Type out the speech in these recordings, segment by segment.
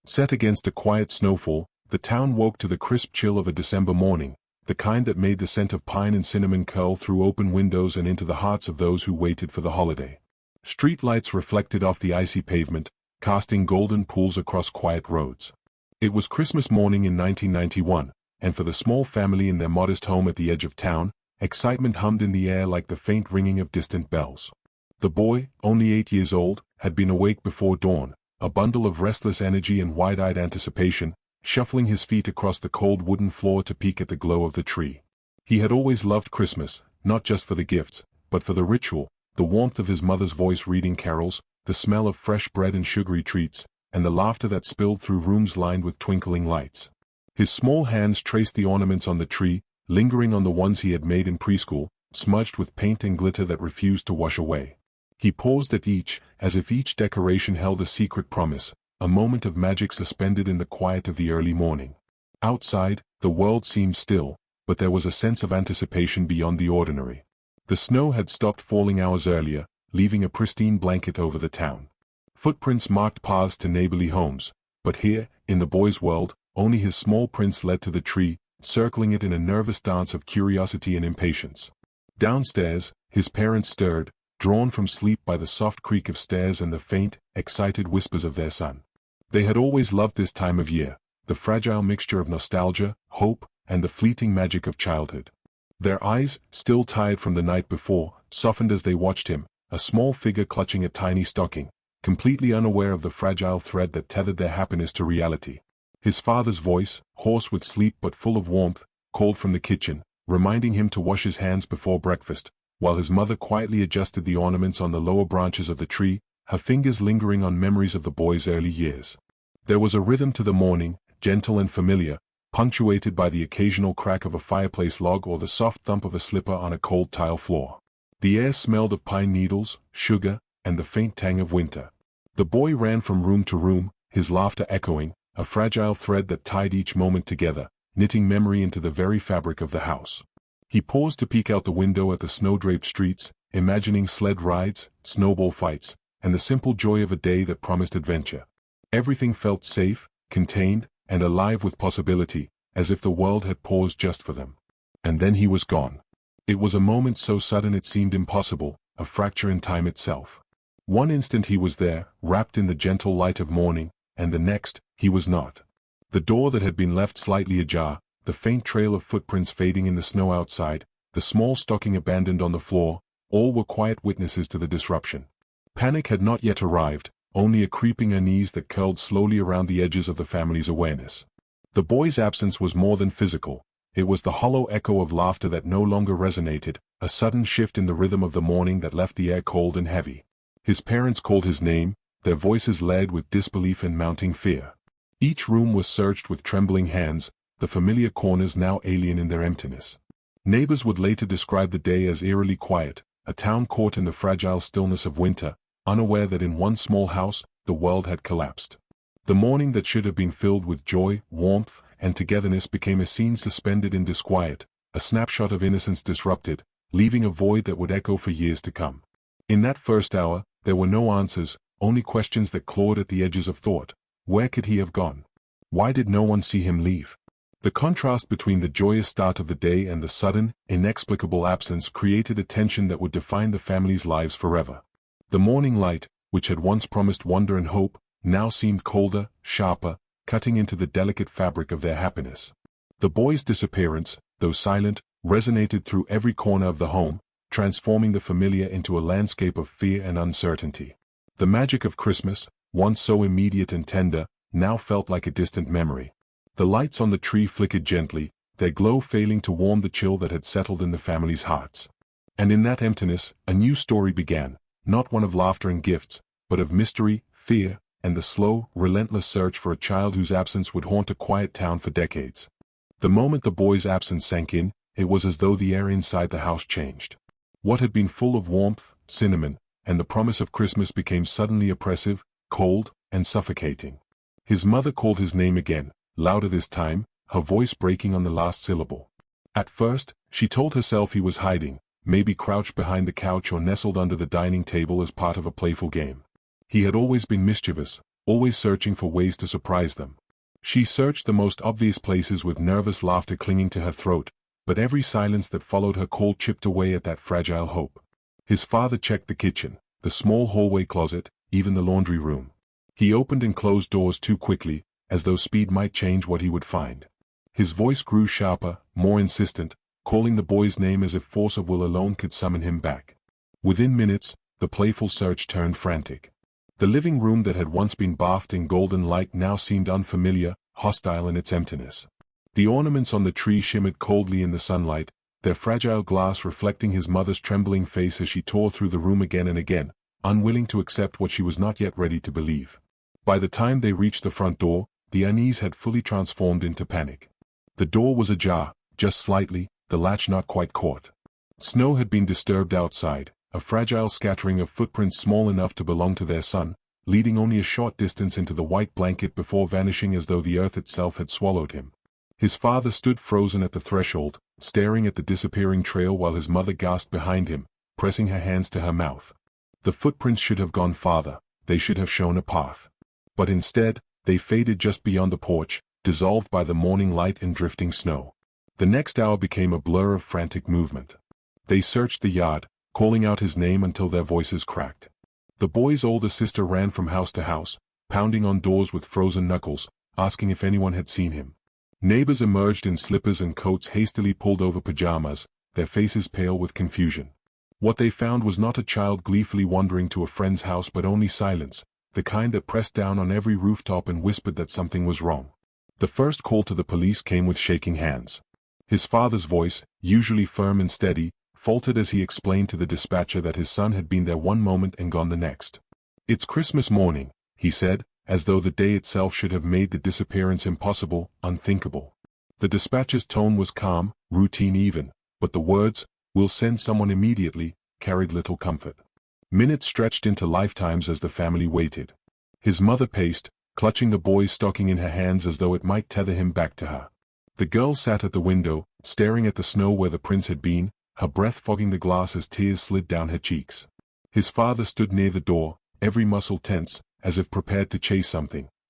Set against a quiet snowfall, the town woke to the crisp chill of a December morning, the kind that made the scent of pine and cinnamon curl through open windows and into the hearts of those who waited for the holiday. Street lights reflected off the icy pavement, casting golden pools across quiet roads. It was Christmas morning in 1991, and for the small family in their modest home at the edge of town, excitement hummed in the air like the faint ringing of distant bells. The boy, only 8 years old, had been awake before dawn, a bundle of restless energy and wide-eyed anticipation, shuffling his feet across the cold wooden floor to peek at the glow of the tree. He had always loved Christmas, not just for the gifts, but for the ritual, the warmth of his mother's voice reading carols, the smell of fresh bread and sugary treats, and the laughter that spilled through rooms lined with twinkling lights. His small hands traced the ornaments on the tree, lingering on the ones he had made in preschool, smudged with paint and glitter that refused to wash away. He paused at each, as if each decoration held a secret promise, a moment of magic suspended in the quiet of the early morning. Outside, the world seemed still, but there was a sense of anticipation beyond the ordinary. The snow had stopped falling hours earlier, leaving a pristine blanket over the town. Footprints marked paths to neighborly homes, but here, in the boy's world, only his small prints led to the tree, circling it in a nervous dance of curiosity and impatience. Downstairs, his parents stirred, drawn from sleep by the soft creak of stairs and the faint, excited whispers of their son. They had always loved this time of year, the fragile mixture of nostalgia, hope, and the fleeting magic of childhood. Their eyes, still tired from the night before, softened as they watched him, a small figure clutching a tiny stocking, completely unaware of the fragile thread that tethered their happiness to reality. His father's voice, hoarse with sleep but full of warmth, called from the kitchen, reminding him to wash his hands before breakfast, while his mother quietly adjusted the ornaments on the lower branches of the tree, her fingers lingering on memories of the boy's early years. There was a rhythm to the morning, gentle and familiar, punctuated by the occasional crack of a fireplace log or the soft thump of a slipper on a cold tile floor. The air smelled of pine needles, sugar, and the faint tang of winter. The boy ran from room to room, his laughter echoing, a fragile thread that tied each moment together, knitting memory into the very fabric of the house. He paused to peek out the window at the snow-draped streets, imagining sled rides, snowball fights, and the simple joy of a day that promised adventure. Everything felt safe, contained, and alive with possibility, as if the world had paused just for them. And then he was gone. It was a moment so sudden it seemed impossible, a fracture in time itself. One instant he was there, wrapped in the gentle light of morning, and the next, he was not. The door that had been left slightly ajar, the faint trail of footprints fading in the snow outside, the small stocking abandoned on the floor, all were quiet witnesses to the disruption. Panic had not yet arrived, only a creeping unease that curled slowly around the edges of the family's awareness. The boy's absence was more than physical. It was the hollow echo of laughter that no longer resonated, a sudden shift in the rhythm of the morning that left the air cold and heavy. His parents called his name, their voices lead with disbelief and mounting fear. Each room was searched with trembling hands, the familiar corners now alien in their emptiness. Neighbors would later describe the day as eerily quiet, a town caught in the fragile stillness of winter, unaware that in one small house, the world had collapsed. The morning that should have been filled with joy, warmth, and togetherness became a scene suspended in disquiet, a snapshot of innocence disrupted, leaving a void that would echo for years to come. In that first hour, there were no answers, only questions that clawed at the edges of thought. Where could he have gone? Why did no one see him leave? The contrast between the joyous start of the day and the sudden, inexplicable absence created a tension that would define the family's lives forever. The morning light, which had once promised wonder and hope, now seemed colder, sharper, cutting into the delicate fabric of their happiness. The boy's disappearance, though silent, resonated through every corner of the home, transforming the familiar into a landscape of fear and uncertainty. The magic of Christmas, once so immediate and tender, now felt like a distant memory. The lights on the tree flickered gently, their glow failing to warm the chill that had settled in the family's hearts. And in that emptiness, a new story began, not one of laughter and gifts, but of mystery, fear, and the slow, relentless search for a child whose absence would haunt a quiet town for decades. The moment the boy's absence sank in, it was as though the air inside the house changed. What had been full of warmth, cinnamon, and the promise of Christmas became suddenly oppressive, cold, and suffocating. His mother called his name again, louder this time, her voice breaking on the last syllable. At first, she told herself he was hiding, maybe crouched behind the couch or nestled under the dining table as part of a playful game. He had always been mischievous, always searching for ways to surprise them. She searched the most obvious places with nervous laughter clinging to her throat, but every silence that followed her call chipped away at that fragile hope. His father checked the kitchen, the small hallway closet, even the laundry room. He opened and closed doors too quickly, as though speed might change what he would find. His voice grew sharper, more insistent, calling the boy's name as if force of will alone could summon him back. Within minutes, the playful search turned frantic. The living room that had once been bathed in golden light now seemed unfamiliar, hostile in its emptiness. The ornaments on the tree shimmered coldly in the sunlight, their fragile glass reflecting his mother's trembling face as she tore through the room again and again, unwilling to accept what she was not yet ready to believe. By the time they reached the front door, the unease had fully transformed into panic. The door was ajar, just slightly, the latch not quite caught. Snow had been disturbed outside, a fragile scattering of footprints small enough to belong to their son, leading only a short distance into the white blanket before vanishing as though the earth itself had swallowed him. His father stood frozen at the threshold, staring at the disappearing trail while his mother gasped behind him, pressing her hands to her mouth. The footprints should have gone farther, they should have shown a path. But instead, they faded just beyond the porch, dissolved by the morning light and drifting snow. The next hour became a blur of frantic movement. They searched the yard, calling out his name until their voices cracked. The boy's older sister ran from house to house, pounding on doors with frozen knuckles, asking if anyone had seen him. Neighbors emerged in slippers and coats hastily pulled over pajamas, their faces pale with confusion. What they found was not a child gleefully wandering to a friend's house but only silence, the kind that pressed down on every rooftop and whispered that something was wrong. The first call to the police came with shaking hands. His father's voice, usually firm and steady, faltered as he explained to the dispatcher that his son had been there one moment and gone the next. "It's Christmas morning," he said, as though the day itself should have made the disappearance impossible, unthinkable. The dispatcher's tone was calm, routine even, but the words, "We'll send someone immediately," carried little comfort. Minutes stretched into lifetimes as the family waited. His mother paced, clutching the boy's stocking in her hands as though it might tether him back to her. The girl sat at the window, staring at the snow where the prince had been, her breath fogging the glass as tears slid down her cheeks. His father stood near the door, every muscle tense, as if prepared to chase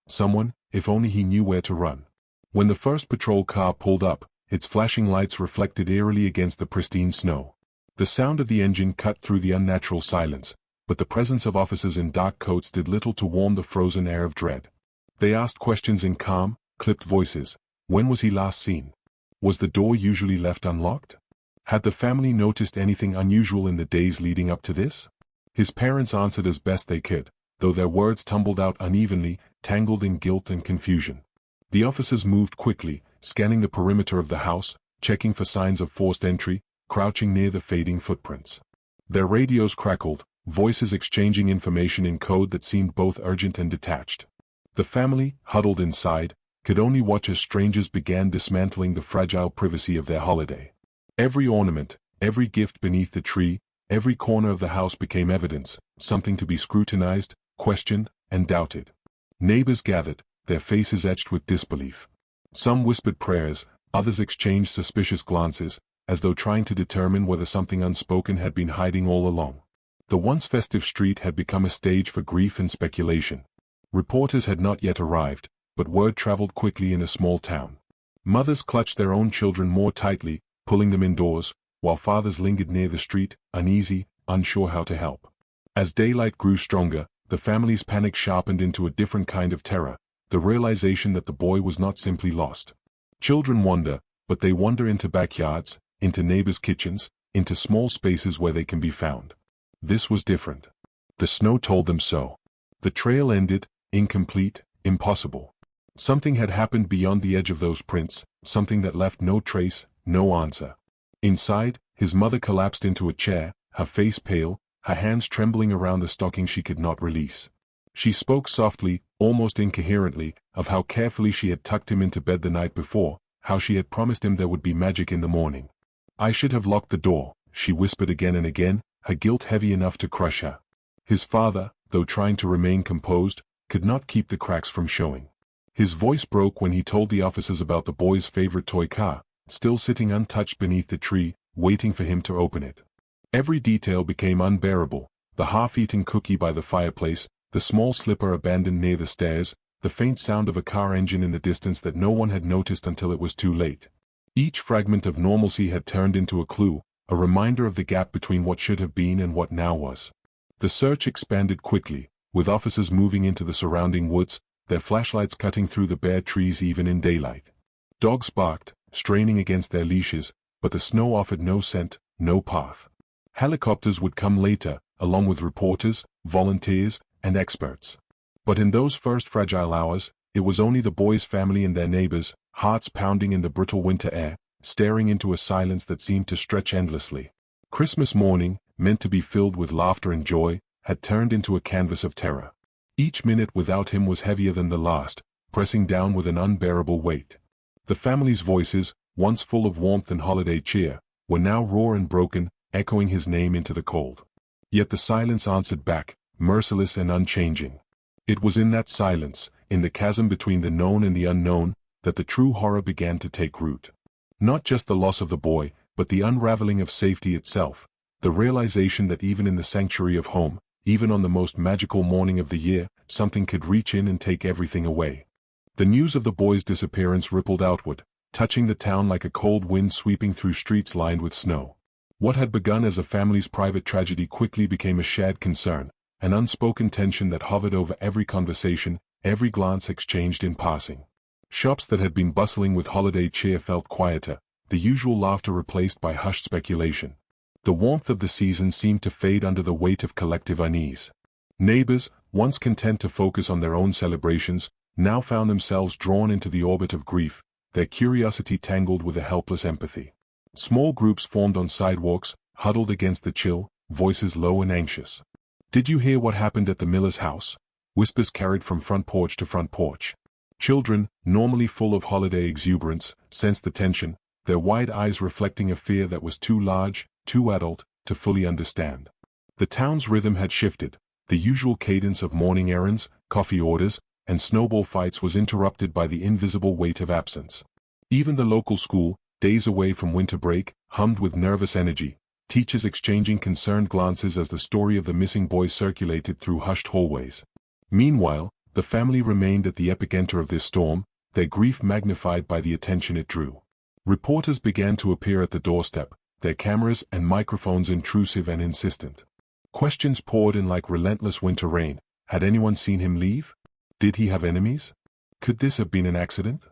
someone, if only he knew where to run. When the first patrol car pulled up, its flashing lights reflected eerily against the pristine snow. The sound of the engine cut through the unnatural silence, but the presence of officers in dark coats did little to warm the frozen air of dread. They asked questions in calm, clipped voices. When was he last seen? Was the door usually left unlocked? Had the family noticed anything unusual in the days leading up to this? His parents answered as best they could, though their words tumbled out unevenly, tangled in guilt and confusion. The officers moved quickly, scanning the perimeter of the house, checking for signs of forced entry, crouching near the fading footprints. Their radios crackled, voices exchanging information in code that seemed both urgent and detached. The family, huddled inside, could only watch as strangers began dismantling the fragile privacy of their holiday. Every ornament, every gift beneath the tree, every corner of the house became evidence, something to be scrutinized, questioned, and doubted. Neighbors gathered, their faces etched with disbelief. Some whispered prayers, others exchanged suspicious glances, as though trying to determine whether something unspoken had been hiding all along. The once festive street had become a stage for grief and speculation. Reporters had not yet arrived, but word traveled quickly in a small town. Mothers clutched their own children more tightly, pulling them indoors, while fathers lingered near the street, uneasy, unsure how to help. As daylight grew stronger, the family's panic sharpened into a different kind of terror, the realization that the boy was not simply lost. Children wander, but they wander into backyards, into neighbors' kitchens, into small spaces where they can be found. This was different. The snow told them so. The trail ended, incomplete, impossible. Something had happened beyond the edge of those prints, something that left no trace, no answer. Inside, his mother collapsed into a chair, her face pale, her hands trembling around the stocking she could not release. She spoke softly, almost incoherently, of how carefully she had tucked him into bed the night before, how she had promised him there would be magic in the morning. "I should have locked the door," she whispered again and again, her guilt heavy enough to crush her. His father, though trying to remain composed, could not keep the cracks from showing. His voice broke when he told the officers about the boy's favorite toy car, still sitting untouched beneath the tree, waiting for him to open it. Every detail became unbearable, the half-eaten cookie by the fireplace, the small slipper abandoned near the stairs, the faint sound of a car engine in the distance that no one had noticed until it was too late. Each fragment of normalcy had turned into a clue, a reminder of the gap between what should have been and what now was. The search expanded quickly, with officers moving into the surrounding woods, their flashlights cutting through the bare trees even in daylight. Dogs barked, straining against their leashes, but the snow offered no scent, no path. Helicopters would come later, along with reporters, volunteers, and experts. But in those first fragile hours, it was only the boys' family and their neighbors, hearts pounding in the brittle winter air, staring into a silence that seemed to stretch endlessly. Christmas morning, meant to be filled with laughter and joy, had turned into a canvas of terror. Each minute without him was heavier than the last, pressing down with an unbearable weight. The family's voices, once full of warmth and holiday cheer, were now raw and broken, echoing his name into the cold. Yet the silence answered back, merciless and unchanging. It was in that silence, in the chasm between the known and the unknown, that the true horror began to take root. Not just the loss of the boy, but the unraveling of safety itself, the realization that even in the sanctuary of home, even on the most magical morning of the year, something could reach in and take everything away. The news of the boy's disappearance rippled outward, touching the town like a cold wind sweeping through streets lined with snow. What had begun as a family's private tragedy quickly became a shared concern, an unspoken tension that hovered over every conversation, every glance exchanged in passing. Shops that had been bustling with holiday cheer felt quieter, the usual laughter replaced by hushed speculation. The warmth of the season seemed to fade under the weight of collective unease. Neighbors, once content to focus on their own celebrations, now found themselves drawn into the orbit of grief, their curiosity tangled with a helpless empathy. Small groups formed on sidewalks, huddled against the chill, voices low and anxious. "Did you hear what happened at the miller's house?" Whispers carried from front porch to front porch. Children, normally full of holiday exuberance, sensed the tension, their wide eyes reflecting a fear that was too large, too adult, to fully understand. The town's rhythm had shifted. The usual cadence of morning errands, coffee orders, and snowball fights was interrupted by the invisible weight of absence. Even the local school, days away from winter break, hummed with nervous energy, teachers exchanging concerned glances as the story of the missing boy circulated through hushed hallways. Meanwhile, the family remained at the epicenter of this storm, their grief magnified by the attention it drew. Reporters began to appear at the doorstep, their cameras and microphones intrusive and insistent. Questions poured in like relentless winter rain. Had anyone seen him leave? Did he have enemies? Could this have been an accident?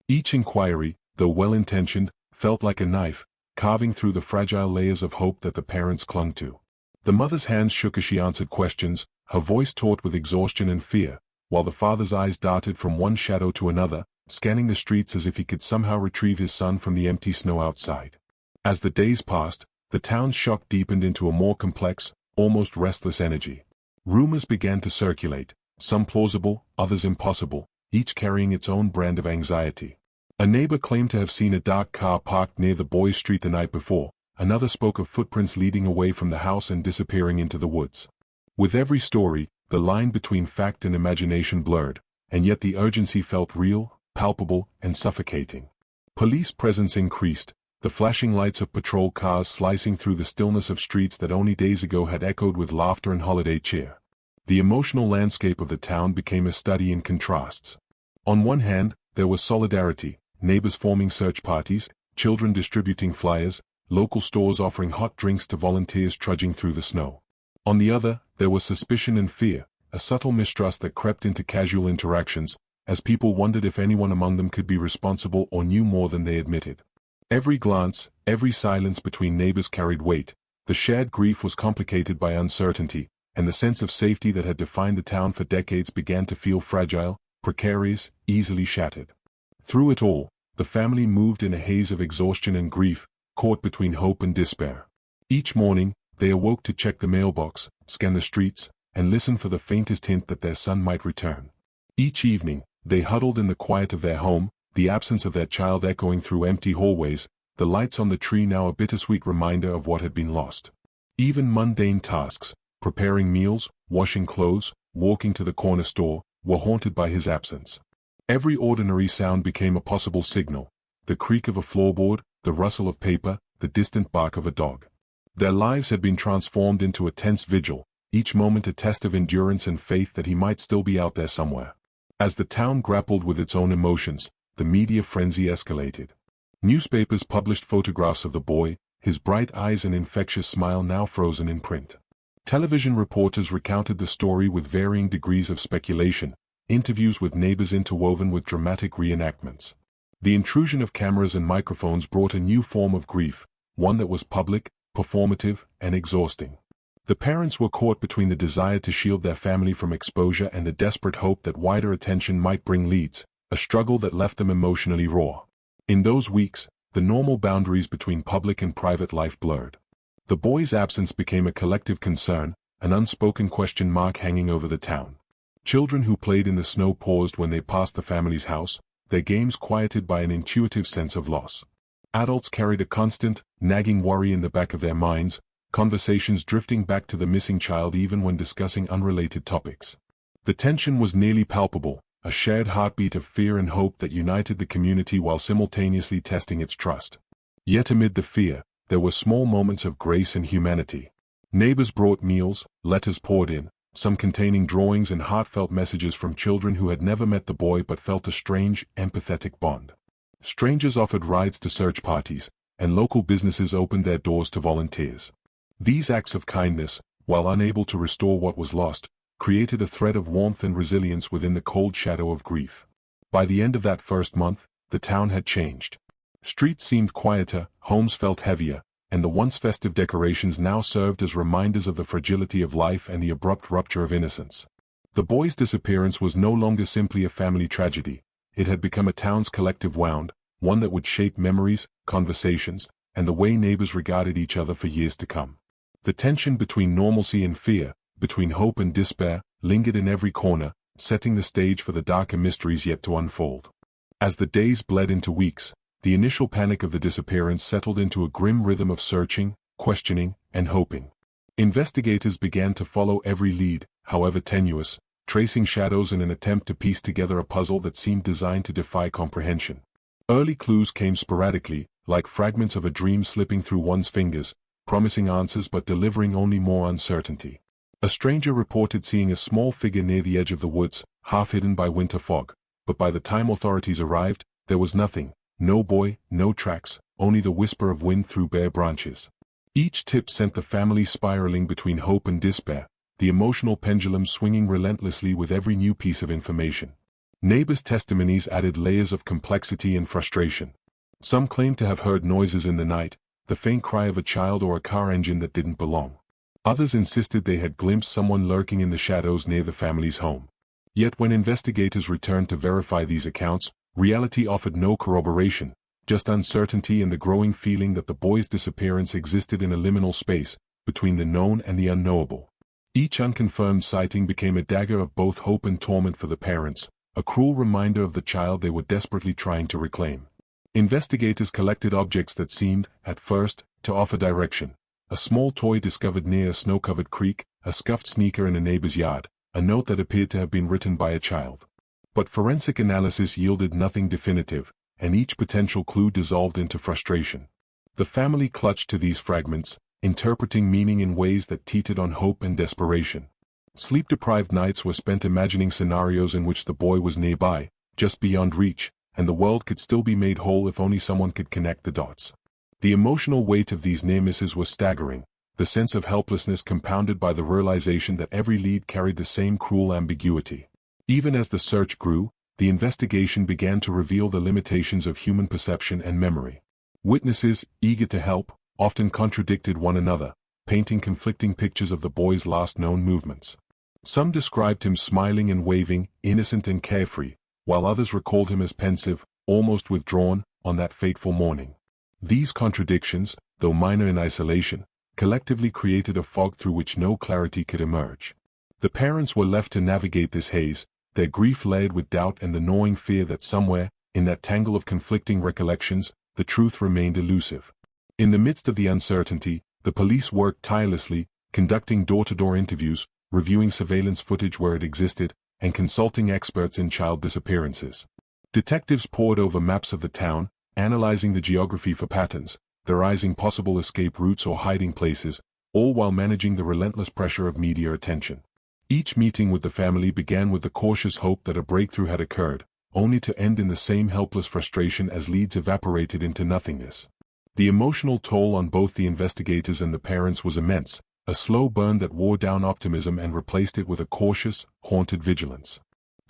Each inquiry, though well-intentioned, felt like a knife, carving through the fragile layers of hope that the parents clung to. The mother's hands shook as she answered questions, her voice taut with exhaustion and fear, while the father's eyes darted from one shadow to another, scanning the streets as if he could somehow retrieve his son from the empty snow outside. As the days passed, the town's shock deepened into a more complex, almost restless energy. Rumors began to circulate, some plausible, others impossible, each carrying its own brand of anxiety. A neighbor claimed to have seen a dark car parked near the boys' street the night before, another spoke of footprints leading away from the house and disappearing into the woods. With every story, the line between fact and imagination blurred, and yet the urgency felt real, palpable, and suffocating. Police presence increased, the flashing lights of patrol cars slicing through the stillness of streets that only days ago had echoed with laughter and holiday cheer. The emotional landscape of the town became a study in contrasts. On one hand, there was solidarity, neighbors forming search parties, children distributing flyers, local stores offering hot drinks to volunteers trudging through the snow. On the other, there was suspicion and fear, a subtle mistrust that crept into casual interactions, as people wondered if anyone among them could be responsible or knew more than they admitted. Every glance, every silence between neighbors carried weight. The shared grief was complicated by uncertainty, and the sense of safety that had defined the town for decades began to feel fragile, precarious, easily shattered. Through it all, the family moved in a haze of exhaustion and grief, caught between hope and despair. Each morning, they awoke to check the mailbox, scan the streets, and listen for the faintest hint that their son might return. Each evening, they huddled in the quiet of their home, the absence of their child echoing through empty hallways, the lights on the tree now a bittersweet reminder of what had been lost. Even mundane tasks, preparing meals, washing clothes, walking to the corner store, were haunted by his absence. Every ordinary sound became a possible signal, the creak of a floorboard, the rustle of paper, the distant bark of a dog. Their lives had been transformed into a tense vigil, each moment a test of endurance and faith that he might still be out there somewhere. As the town grappled with its own emotions, the media frenzy escalated. Newspapers published photographs of the boy, his bright eyes and infectious smile now frozen in print. Television reporters recounted the story with varying degrees of speculation, interviews with neighbors interwoven with dramatic reenactments. The intrusion of cameras and microphones brought a new form of grief, one that was public, performative, and exhausting. The parents were caught between the desire to shield their family from exposure and the desperate hope that wider attention might bring leads, a struggle that left them emotionally raw. In those weeks, the normal boundaries between public and private life blurred. The boy's absence became a collective concern, an unspoken question mark hanging over the town. Children who played in the snow paused when they passed the family's house, their games quieted by an intuitive sense of loss. Adults carried a constant, nagging worry in the back of their minds, conversations drifting back to the missing child even when discussing unrelated topics. The tension was nearly palpable, a shared heartbeat of fear and hope that united the community while simultaneously testing its trust. Yet amid the fear, there were small moments of grace and humanity. Neighbors brought meals, letters poured in, some containing drawings and heartfelt messages from children who had never met the boy but felt a strange, empathetic bond. Strangers offered rides to search parties, and local businesses opened their doors to volunteers. These acts of kindness, while unable to restore what was lost, created a thread of warmth and resilience within the cold shadow of grief. By the end of that first month, the town had changed. Streets seemed quieter, homes felt heavier, and the once festive decorations now served as reminders of the fragility of life and the abrupt rupture of innocence. The boy's disappearance was no longer simply a family tragedy. It had become a town's collective wound, one that would shape memories, conversations, and the way neighbors regarded each other for years to come. The tension between normalcy and fear, between hope and despair, lingered in every corner, setting the stage for the darker mysteries yet to unfold. As the days bled into weeks, the initial panic of the disappearance settled into a grim rhythm of searching, questioning, and hoping. Investigators began to follow every lead, however tenuous, tracing shadows in an attempt to piece together a puzzle that seemed designed to defy comprehension. Early clues came sporadically, like fragments of a dream slipping through one's fingers, promising answers but delivering only more uncertainty. A stranger reported seeing a small figure near the edge of the woods, half hidden by winter fog, but by the time authorities arrived, there was nothing. No boy, no tracks, only the whisper of wind through bare branches. Each tip sent the family spiraling between hope and despair, the emotional pendulum swinging relentlessly with every new piece of information. Neighbors' testimonies added layers of complexity and frustration. Some claimed to have heard noises in the night, the faint cry of a child or a car engine that didn't belong. Others insisted they had glimpsed someone lurking in the shadows near the family's home. Yet when investigators returned to verify these accounts, reality offered no corroboration, just uncertainty and the growing feeling that the boy's disappearance existed in a liminal space, between the known and the unknowable. Each unconfirmed sighting became a dagger of both hope and torment for the parents, a cruel reminder of the child they were desperately trying to reclaim. Investigators collected objects that seemed, at first, to offer direction. A small toy discovered near a snow-covered creek, a scuffed sneaker in a neighbor's yard, a note that appeared to have been written by a child. But forensic analysis yielded nothing definitive, and each potential clue dissolved into frustration. The family clutched to these fragments, interpreting meaning in ways that teetered on hope and desperation. Sleep-deprived nights were spent imagining scenarios in which the boy was nearby, just beyond reach, and the world could still be made whole if only someone could connect the dots. The emotional weight of these near misses was staggering, the sense of helplessness compounded by the realization that every lead carried the same cruel ambiguity. Even as the search grew, the investigation began to reveal the limitations of human perception and memory. Witnesses, eager to help, often contradicted one another, painting conflicting pictures of the boy's last known movements. Some described him smiling and waving, innocent and carefree, while others recalled him as pensive, almost withdrawn, on that fateful morning. These contradictions, though minor in isolation, collectively created a fog through which no clarity could emerge. The parents were left to navigate this haze, their grief layered with doubt and the gnawing fear that somewhere, in that tangle of conflicting recollections, the truth remained elusive. In the midst of the uncertainty, the police worked tirelessly, conducting door-to-door interviews, reviewing surveillance footage where it existed, and consulting experts in child disappearances. Detectives pored over maps of the town, analyzing the geography for patterns, theorizing possible escape routes or hiding places, all while managing the relentless pressure of media attention. Each meeting with the family began with the cautious hope that a breakthrough had occurred, only to end in the same helpless frustration as leads evaporated into nothingness. The emotional toll on both the investigators and the parents was immense, a slow burn that wore down optimism and replaced it with a cautious, haunted vigilance.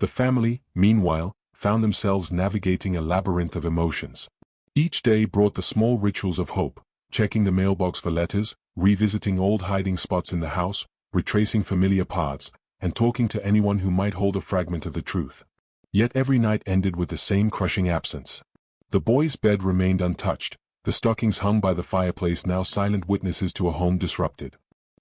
The family, meanwhile, found themselves navigating a labyrinth of emotions. Each day brought the small rituals of hope, checking the mailbox for letters, revisiting old hiding spots in the house, retracing familiar paths, and talking to anyone who might hold a fragment of the truth. Yet every night ended with the same crushing absence. The boy's bed remained untouched, the stockings hung by the fireplace now silent witnesses to a home disrupted.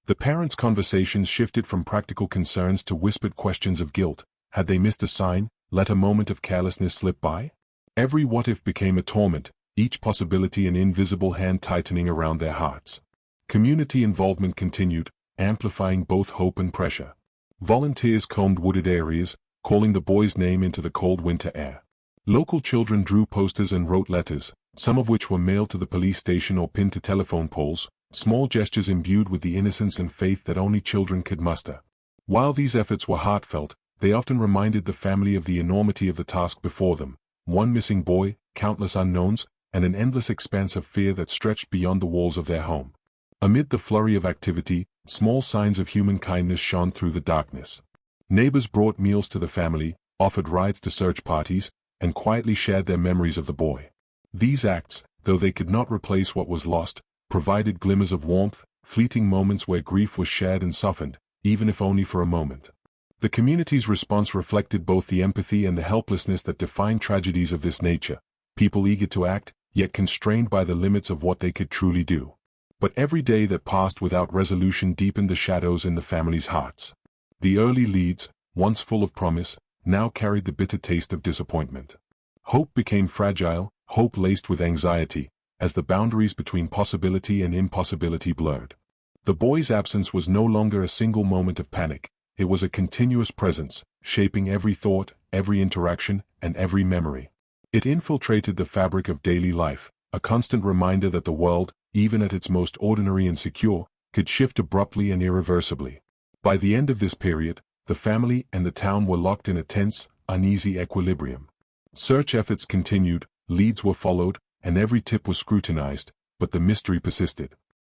The parents' conversations shifted from practical concerns to whispered questions of guilt. Had they missed a sign, let a moment of carelessness slip by? Every what-if became a torment, each possibility an invisible hand tightening around their hearts. Community involvement continued, amplifying both hope and pressure. Volunteers combed wooded areas, calling the boy's name into the cold winter air. Local children drew posters and wrote letters, some of which were mailed to the police station or pinned to telephone poles, small gestures imbued with the innocence and faith that only children could muster. While these efforts were heartfelt, they often reminded the family of the enormity of the task before them: one missing boy, countless unknowns, and an endless expanse of fear that stretched beyond the walls of their home. Amid the flurry of activity, small signs of human kindness shone through the darkness. Neighbors brought meals to the family, offered rides to search parties, and quietly shared their memories of the boy. These acts, though they could not replace what was lost, provided glimmers of warmth, fleeting moments where grief was shared and softened, even if only for a moment. The community's response reflected both the empathy and the helplessness that define tragedies of this nature, people eager to act, yet constrained by the limits of what they could truly do. But every day that passed without resolution deepened the shadows in the family's hearts. The early leads, once full of promise, now carried the bitter taste of disappointment. Hope became fragile, hope laced with anxiety, as the boundaries between possibility and impossibility blurred. The boy's absence was no longer a single moment of panic. It was a continuous presence, shaping every thought, every interaction, and every memory. It infiltrated the fabric of daily life, a constant reminder that the world, even at its most ordinary and secure, could shift abruptly and irreversibly. By the end of this period, the family and the town were locked in a tense, uneasy equilibrium. Search efforts continued, leads were followed, and every tip was scrutinized, but the mystery persisted.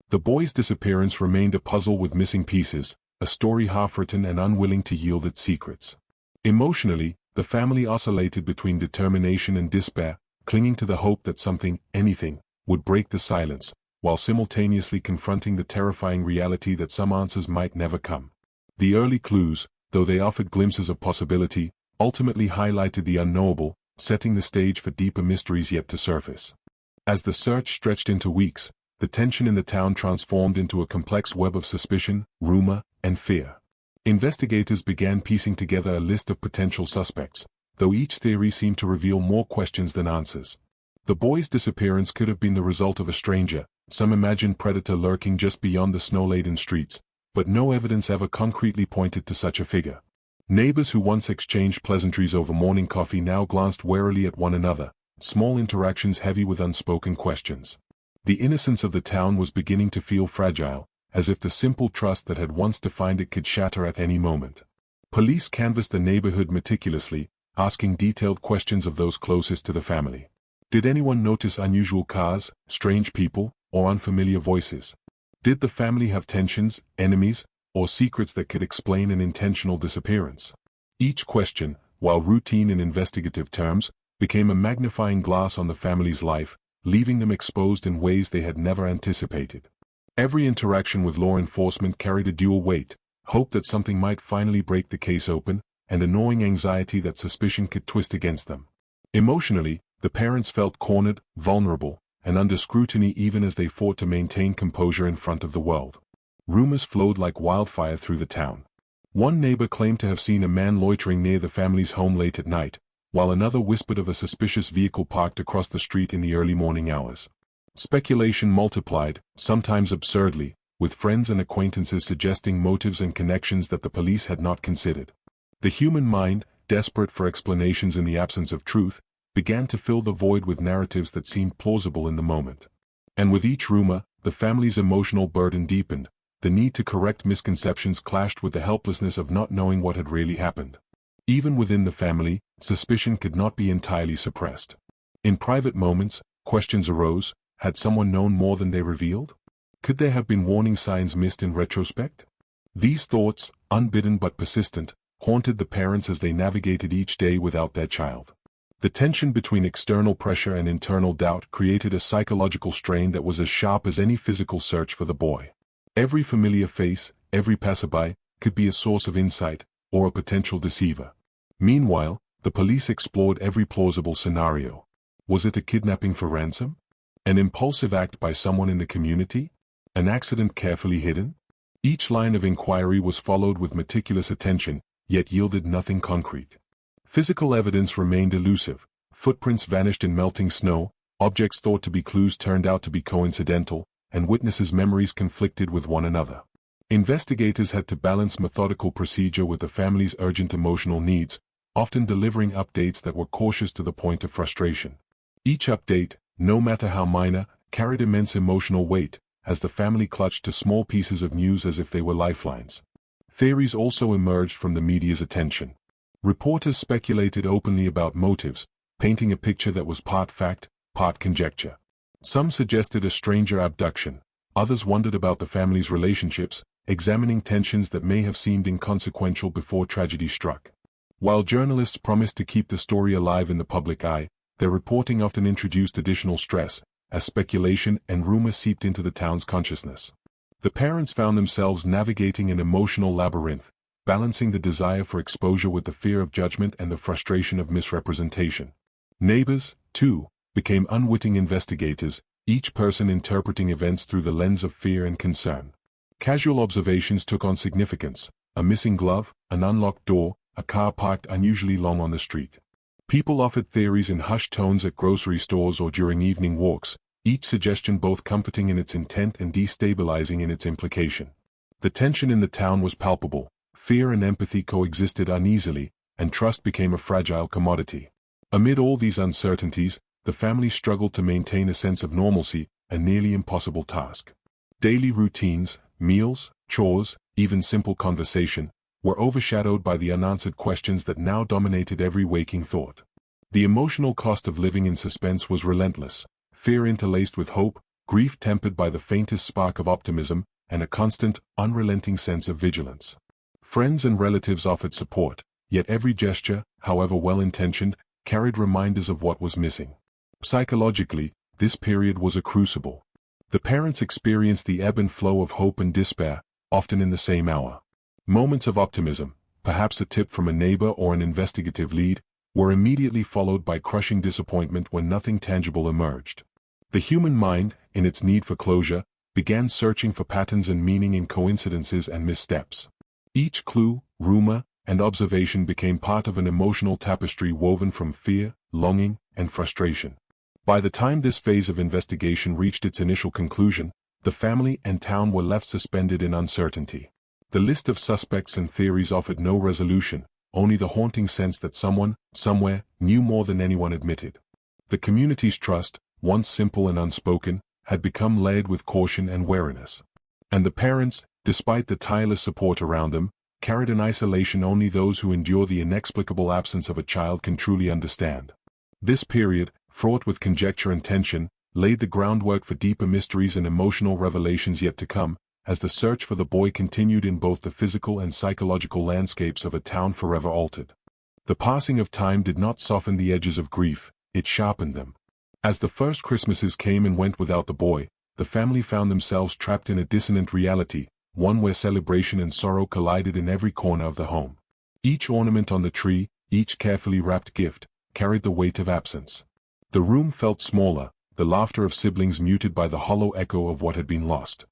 The boy's disappearance remained a puzzle with missing pieces, a story half-written and unwilling to yield its secrets. Emotionally, the family oscillated between determination and despair, clinging to the hope that something, anything, would break the silence, while simultaneously confronting the terrifying reality that some answers might never come. The early clues, though they offered glimpses of possibility, ultimately highlighted the unknowable, setting the stage for deeper mysteries yet to surface. As the search stretched into weeks, the tension in the town transformed into a complex web of suspicion, rumor, and fear. Investigators began piecing together a list of potential suspects, though each theory seemed to reveal more questions than answers. The boy's disappearance could have been the result of a stranger, some imagined predator lurking just beyond the snow-laden streets, but no evidence ever concretely pointed to such a figure. Neighbors who once exchanged pleasantries over morning coffee now glanced warily at one another, small interactions heavy with unspoken questions. The innocence of the town was beginning to feel fragile, as if the simple trust that had once defined it could shatter at any moment. Police canvassed the neighborhood meticulously, asking detailed questions of those closest to the family. Did anyone notice unusual cars, strange people, or unfamiliar voices? Did the family have tensions, enemies, or secrets that could explain an intentional disappearance? Each question, while routine in investigative terms, became a magnifying glass on the family's life, leaving them exposed in ways they had never anticipated. Every interaction with law enforcement carried a dual weight: hope that something might finally break the case open, and a gnawing anxiety that suspicion could twist against them. Emotionally, the parents felt cornered, vulnerable, and under scrutiny even as they fought to maintain composure in front of the world. Rumors flowed like wildfire through the town. One neighbor claimed to have seen a man loitering near the family's home late at night, while another whispered of a suspicious vehicle parked across the street in the early morning hours. Speculation multiplied, sometimes absurdly, with friends and acquaintances suggesting motives and connections that the police had not considered. The human mind, desperate for explanations in the absence of truth, began to fill the void with narratives that seemed plausible in the moment. And with each rumor, the family's emotional burden deepened, the need to correct misconceptions clashed with the helplessness of not knowing what had really happened. Even within the family, suspicion could not be entirely suppressed. In private moments, questions arose: had someone known more than they revealed? Could there have been warning signs missed in retrospect? These thoughts, unbidden but persistent, haunted the parents as they navigated each day without their child. The tension between external pressure and internal doubt created a psychological strain that was as sharp as any physical search for the boy. Every familiar face, every passerby, could be a source of insight, or a potential deceiver. Meanwhile, the police explored every plausible scenario. Was it a kidnapping for ransom? An impulsive act by someone in the community? An accident carefully hidden? Each line of inquiry was followed with meticulous attention, yet yielded nothing concrete. Physical evidence remained elusive. Footprints vanished in melting snow, objects thought to be clues turned out to be coincidental, and witnesses' memories conflicted with one another. Investigators had to balance methodical procedure with the family's urgent emotional needs, often delivering updates that were cautious to the point of frustration. Each update, no matter how minor, carried immense emotional weight, as the family clutched to small pieces of news as if they were lifelines. Theories also emerged from the media's attention. Reporters speculated openly about motives, painting a picture that was part fact, part conjecture. Some suggested a stranger abduction. Others wondered about the family's relationships, examining tensions that may have seemed inconsequential before tragedy struck. While journalists promised to keep the story alive in the public eye, their reporting often introduced additional stress, as speculation and rumor seeped into the town's consciousness. The parents found themselves navigating an emotional labyrinth, balancing the desire for exposure with the fear of judgment and the frustration of misrepresentation. Neighbors, too, became unwitting investigators, each person interpreting events through the lens of fear and concern. Casual observations took on significance: a missing glove, an unlocked door, a car parked unusually long on the street. People offered theories in hushed tones at grocery stores or during evening walks, each suggestion both comforting in its intent and destabilizing in its implication. The tension in the town was palpable. Fear and empathy coexisted uneasily, and trust became a fragile commodity. Amid all these uncertainties, the family struggled to maintain a sense of normalcy, a nearly impossible task. Daily routines, meals, chores, even simple conversation, were overshadowed by the unanswered questions that now dominated every waking thought. The emotional cost of living in suspense was relentless: fear interlaced with hope, grief tempered by the faintest spark of optimism, and a constant, unrelenting sense of vigilance. Friends and relatives offered support, yet every gesture, however well-intentioned, carried reminders of what was missing. Psychologically, this period was a crucible. The parents experienced the ebb and flow of hope and despair, often in the same hour. Moments of optimism, perhaps a tip from a neighbor or an investigative lead, were immediately followed by crushing disappointment when nothing tangible emerged. The human mind, in its need for closure, began searching for patterns and meaning in coincidences and missteps. Each clue, rumor, and observation became part of an emotional tapestry woven from fear, longing, and frustration. By the time this phase of investigation reached its initial conclusion, the family and town were left suspended in uncertainty. The list of suspects and theories offered no resolution, only the haunting sense that someone, somewhere, knew more than anyone admitted. The community's trust, once simple and unspoken, had become layered with caution and wariness. And the parents, despite the tireless support around them, carried an isolation only those who endure the inexplicable absence of a child can truly understand. This period, fraught with conjecture and tension, laid the groundwork for deeper mysteries and emotional revelations yet to come, as the search for the boy continued in both the physical and psychological landscapes of a town forever altered. The passing of time did not soften the edges of grief, it sharpened them. As the first Christmases came and went without the boy, the family found themselves trapped in a dissonant reality, one where celebration and sorrow collided in every corner of the home. Each ornament on the tree, each carefully wrapped gift, carried the weight of absence. The room felt smaller, the laughter of siblings muted by the hollow echo of what had been lost.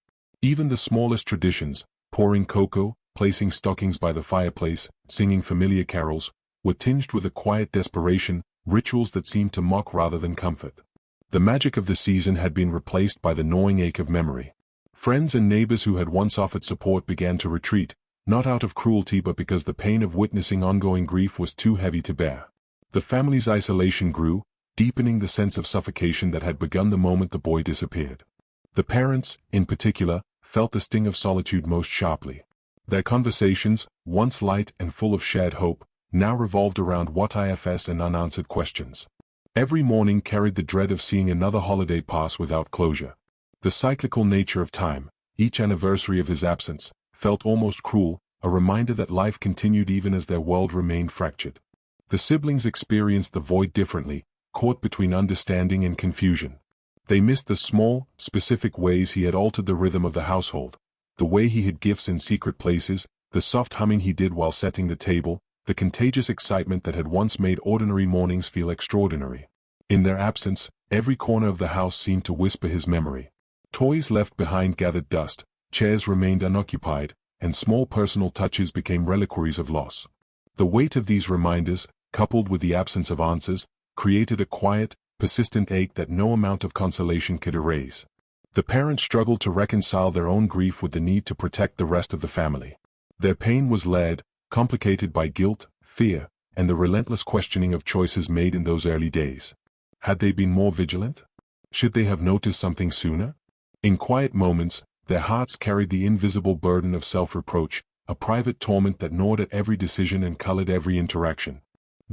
Even the smallest traditions, pouring cocoa, placing stockings by the fireplace, singing familiar carols, were tinged with a quiet desperation, rituals that seemed to mock rather than comfort. The magic of the season had been replaced by the gnawing ache of memory. Friends and neighbors who had once offered support began to retreat, not out of cruelty but because the pain of witnessing ongoing grief was too heavy to bear. The family's isolation grew, deepening the sense of suffocation that had begun the moment the boy disappeared. The parents, in particular, felt the sting of solitude most sharply. Their conversations, once light and full of shared hope, now revolved around what ifs and unanswered questions. Every morning carried the dread of seeing another holiday pass without closure. The cyclical nature of time, each anniversary of his absence, felt almost cruel, a reminder that life continued even as their world remained fractured. The siblings experienced the void differently, caught between understanding and confusion. They missed the small, specific ways he had altered the rhythm of the household, the way he hid gifts in secret places, the soft humming he did while setting the table, the contagious excitement that had once made ordinary mornings feel extraordinary. In their absence, every corner of the house seemed to whisper his memory. Toys left behind gathered dust, chairs remained unoccupied, and small personal touches became reliquaries of loss. The weight of these reminders, coupled with the absence of answers, created a quiet, persistent ache that no amount of consolation could erase. The parents struggled to reconcile their own grief with the need to protect the rest of the family. Their pain was layered, complicated by guilt, fear, and the relentless questioning of choices made in those early days. Had they been more vigilant? Should they have noticed something sooner? In quiet moments, their hearts carried the invisible burden of self-reproach, a private torment that gnawed at every decision and colored every interaction.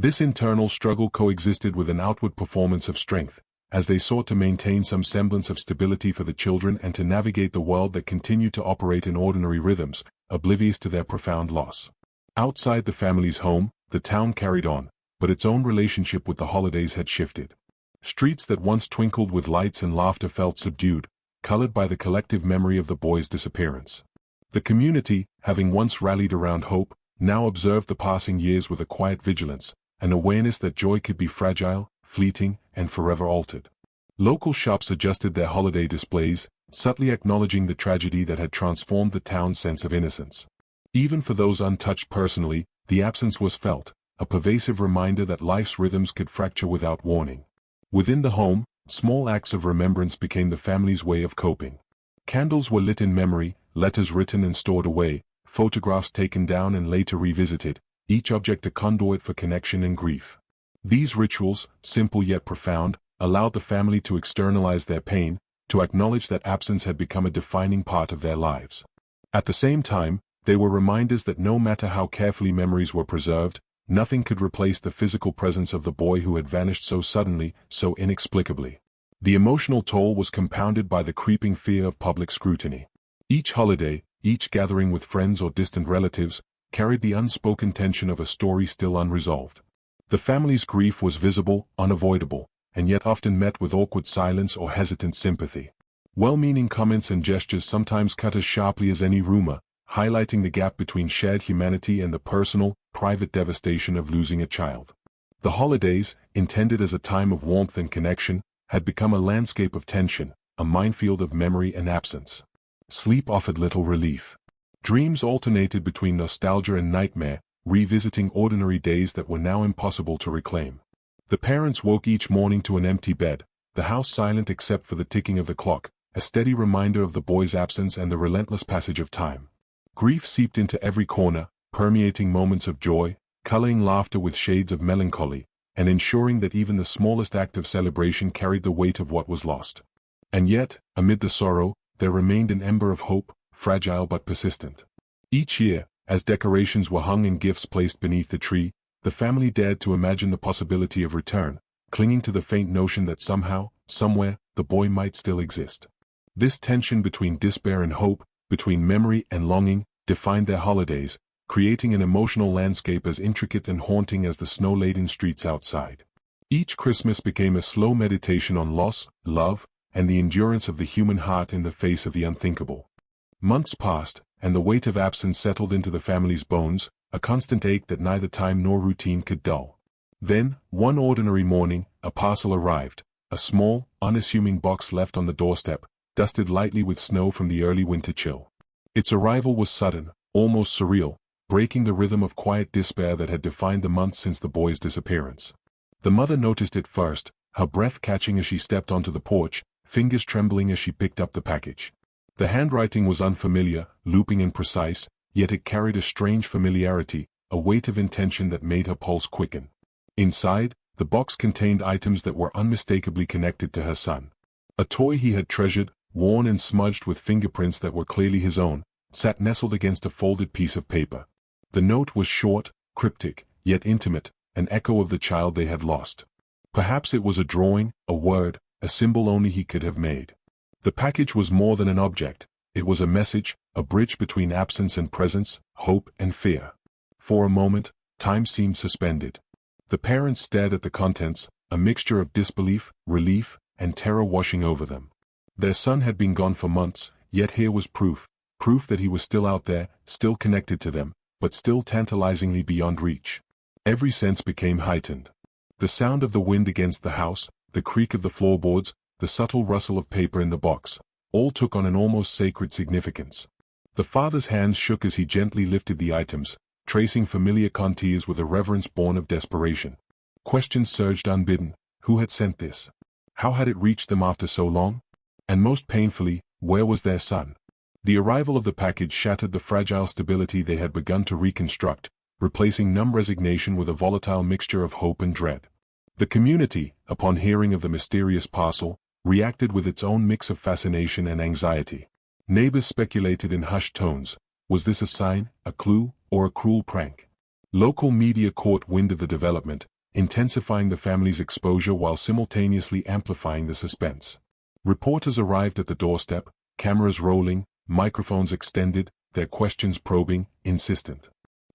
This internal struggle coexisted with an outward performance of strength, as they sought to maintain some semblance of stability for the children and to navigate the world that continued to operate in ordinary rhythms, oblivious to their profound loss. Outside the family's home, the town carried on, but its own relationship with the holidays had shifted. Streets that once twinkled with lights and laughter felt subdued, colored by the collective memory of the boy's disappearance. The community, having once rallied around hope, now observed the passing years with a quiet vigilance, an awareness that joy could be fragile, fleeting, and forever altered. Local shops adjusted their holiday displays, subtly acknowledging the tragedy that had transformed the town's sense of innocence. Even for those untouched personally, the absence was felt, a pervasive reminder that life's rhythms could fracture without warning. Within the home, small acts of remembrance became the family's way of coping. Candles were lit in memory, letters written and stored away, photographs taken down and later revisited, each object a conduit for connection and grief. These rituals, simple yet profound, allowed the family to externalize their pain, to acknowledge that absence had become a defining part of their lives. At the same time, they were reminders that no matter how carefully memories were preserved, nothing could replace the physical presence of the boy who had vanished so suddenly, so inexplicably. The emotional toll was compounded by the creeping fear of public scrutiny. Each holiday, each gathering with friends or distant relatives, carried the unspoken tension of a story still unresolved. The family's grief was visible, unavoidable, and yet often met with awkward silence or hesitant sympathy. Well-meaning comments and gestures sometimes cut as sharply as any rumor, highlighting the gap between shared humanity and the personal, private devastation of losing a child. The holidays, intended as a time of warmth and connection, had become a landscape of tension, a minefield of memory and absence. Sleep offered little relief. Dreams alternated between nostalgia and nightmare, revisiting ordinary days that were now impossible to reclaim. The parents woke each morning to an empty bed, the house silent except for the ticking of the clock, a steady reminder of the boy's absence and the relentless passage of time. Grief seeped into every corner, permeating moments of joy, coloring laughter with shades of melancholy, and ensuring that even the smallest act of celebration carried the weight of what was lost. And yet, amid the sorrow, there remained an ember of hope, fragile but persistent. Each year, as decorations were hung and gifts placed beneath the tree, the family dared to imagine the possibility of return, clinging to the faint notion that somehow, somewhere, the boy might still exist. This tension between despair and hope, between memory and longing, defined their holidays, creating an emotional landscape as intricate and haunting as the snow-laden streets outside. Each Christmas became a slow meditation on loss, love, and the endurance of the human heart in the face of the unthinkable. Months passed, and the weight of absence settled into the family's bones, a constant ache that neither time nor routine could dull. Then, one ordinary morning, a parcel arrived, a small, unassuming box left on the doorstep, dusted lightly with snow from the early winter chill. Its arrival was sudden, almost surreal, breaking the rhythm of quiet despair that had defined the months since the boy's disappearance. The mother noticed it first, her breath catching as she stepped onto the porch, fingers trembling as she picked up the package. The handwriting was unfamiliar, looping and precise, yet it carried a strange familiarity, a weight of intention that made her pulse quicken. Inside, the box contained items that were unmistakably connected to her son. A toy he had treasured, worn and smudged with fingerprints that were clearly his own, sat nestled against a folded piece of paper. The note was short, cryptic, yet intimate, an echo of the child they had lost. Perhaps it was a drawing, a word, a symbol only he could have made. The package was more than an object. It was a message, a bridge between absence and presence, hope and fear. For a moment, time seemed suspended. The parents stared at the contents, a mixture of disbelief, relief, and terror washing over them. Their son had been gone for months, yet here was proof that he was still out there, still connected to them, but still tantalizingly beyond reach. Every sense became heightened. The sound of the wind against the house, the creak of the floorboards, the subtle rustle of paper in the box, all took on an almost sacred significance. The father's hands shook as he gently lifted the items, tracing familiar contours with a reverence born of desperation. Questions surged unbidden. Who had sent this? How had it reached them after so long? And most painfully, where was their son? The arrival of the package shattered the fragile stability they had begun to reconstruct, replacing numb resignation with a volatile mixture of hope and dread. The community, upon hearing of the mysterious parcel, reacted with its own mix of fascination and anxiety. Neighbors speculated in hushed tones. Was this a sign, a clue, or a cruel prank? Local media caught wind of the development, intensifying the family's exposure while simultaneously amplifying the suspense. Reporters arrived at the doorstep, cameras rolling, microphones extended, their questions probing, insistent.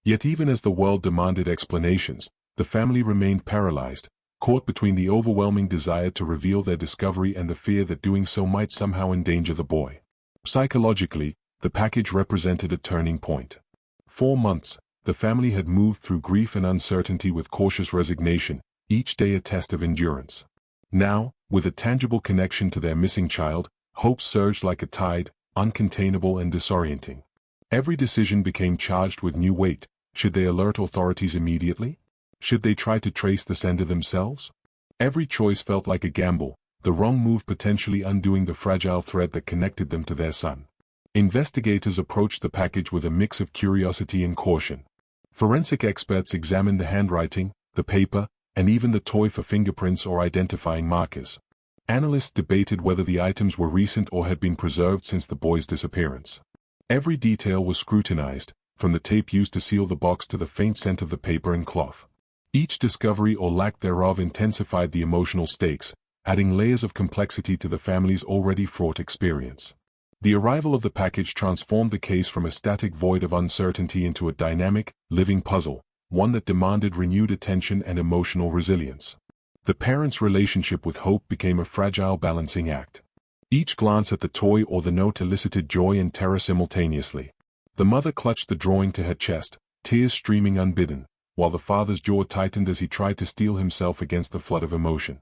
Yet even as the world demanded explanations, the family remained paralyzed, caught between the overwhelming desire to reveal their discovery and the fear that doing so might somehow endanger the boy. Psychologically, the package represented a turning point. 4 months, the family had moved through grief and uncertainty with cautious resignation, each day a test of endurance. Now, with a tangible connection to their missing child, hope surged like a tide, uncontainable and disorienting. Every decision became charged with new weight. Should they alert authorities immediately? Should they try to trace the sender themselves? Every choice felt like a gamble, the wrong move potentially undoing the fragile thread that connected them to their son. Investigators approached the package with a mix of curiosity and caution. Forensic experts examined the handwriting, the paper, and even the toy for fingerprints or identifying markers. Analysts debated whether the items were recent or had been preserved since the boy's disappearance. Every detail was scrutinized, from the tape used to seal the box to the faint scent of the paper and cloth. Each discovery or lack thereof intensified the emotional stakes, adding layers of complexity to the family's already fraught experience. The arrival of the package transformed the case from a static void of uncertainty into a dynamic, living puzzle, one that demanded renewed attention and emotional resilience. The parents' relationship with hope became a fragile balancing act. Each glance at the toy or the note elicited joy and terror simultaneously. The mother clutched the drawing to her chest, tears streaming unbidden, while the father's jaw tightened as he tried to steel himself against the flood of emotion.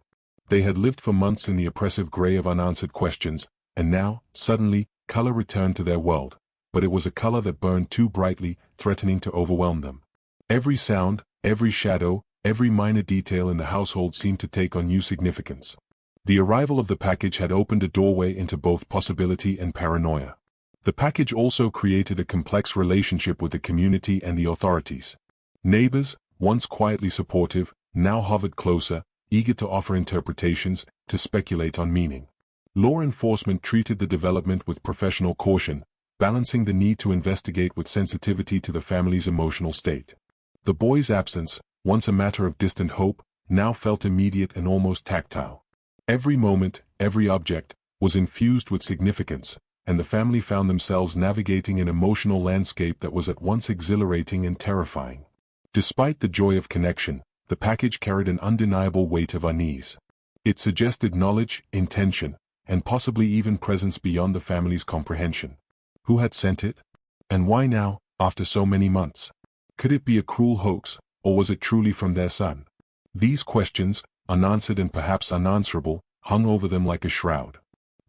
They had lived for months in the oppressive gray of unanswered questions, and now, suddenly, color returned to their world, but it was a color that burned too brightly, threatening to overwhelm them. Every sound, every shadow, every minor detail in the household seemed to take on new significance. The arrival of the package had opened a doorway into both possibility and paranoia. The package also created a complex relationship with the community and the authorities. Neighbors, once quietly supportive, now hovered closer, eager to offer interpretations, to speculate on meaning. Law enforcement treated the development with professional caution, balancing the need to investigate with sensitivity to the family's emotional state. The boy's absence, once a matter of distant hope, now felt immediate and almost tactile. Every moment, every object, was infused with significance, and the family found themselves navigating an emotional landscape that was at once exhilarating and terrifying. Despite the joy of connection, the package carried an undeniable weight of unease. It suggested knowledge, intention, and possibly even presence beyond the family's comprehension. Who had sent it? And why now, after so many months? Could it be a cruel hoax, or was it truly from their son? These questions, unanswered and perhaps unanswerable, hung over them like a shroud.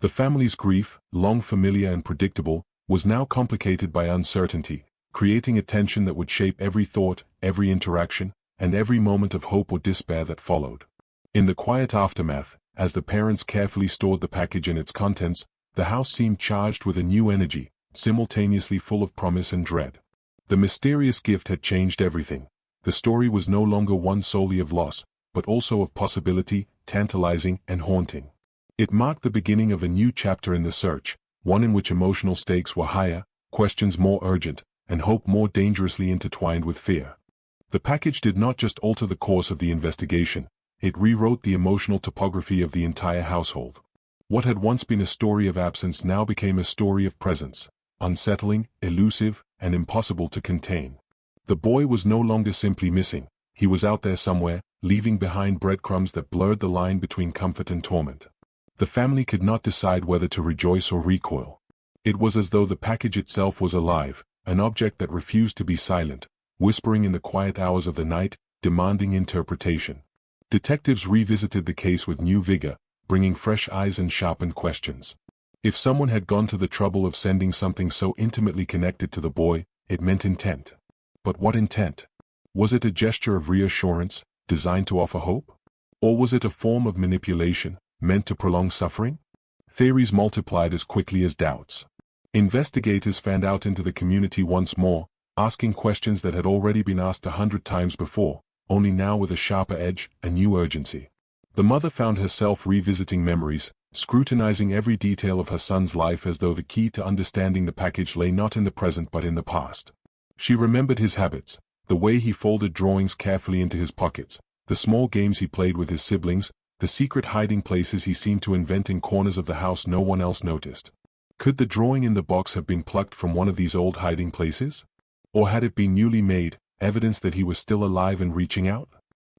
The family's grief, long familiar and predictable, was now complicated by uncertainty, creating a tension that would shape every thought, every interaction, and every moment of hope or despair that followed. In the quiet aftermath, as the parents carefully stored the package and its contents, the house seemed charged with a new energy, simultaneously full of promise and dread. The mysterious gift had changed everything. The story was no longer one solely of loss, but also of possibility, tantalizing and haunting. It marked the beginning of a new chapter in the search, one in which emotional stakes were higher, questions more urgent, and hope more dangerously intertwined with fear. The package did not just alter the course of the investigation, it rewrote the emotional topography of the entire household. What had once been a story of absence now became a story of presence, unsettling, elusive, and impossible to contain. The boy was no longer simply missing, he was out there somewhere, leaving behind breadcrumbs that blurred the line between comfort and torment. The family could not decide whether to rejoice or recoil. It was as though the package itself was alive, an object that refused to be silent, whispering in the quiet hours of the night, demanding interpretation. Detectives revisited the case with new vigor, bringing fresh eyes and sharpened questions. If someone had gone to the trouble of sending something so intimately connected to the boy, it meant intent. But what intent? Was it a gesture of reassurance, designed to offer hope? Or was it a form of manipulation, meant to prolong suffering? Theories multiplied as quickly as doubts. Investigators fanned out into the community once more, asking questions that had already been asked 100 times before, only now with a sharper edge, a new urgency. The mother found herself revisiting memories, scrutinizing every detail of her son's life as though the key to understanding the package lay not in the present but in the past. She remembered his habits, the way he folded drawings carefully into his pockets, the small games he played with his siblings, the secret hiding places he seemed to invent in corners of the house no one else noticed. Could the drawing in the box have been plucked from one of these old hiding places? Or had it been newly made, evidence that he was still alive and reaching out?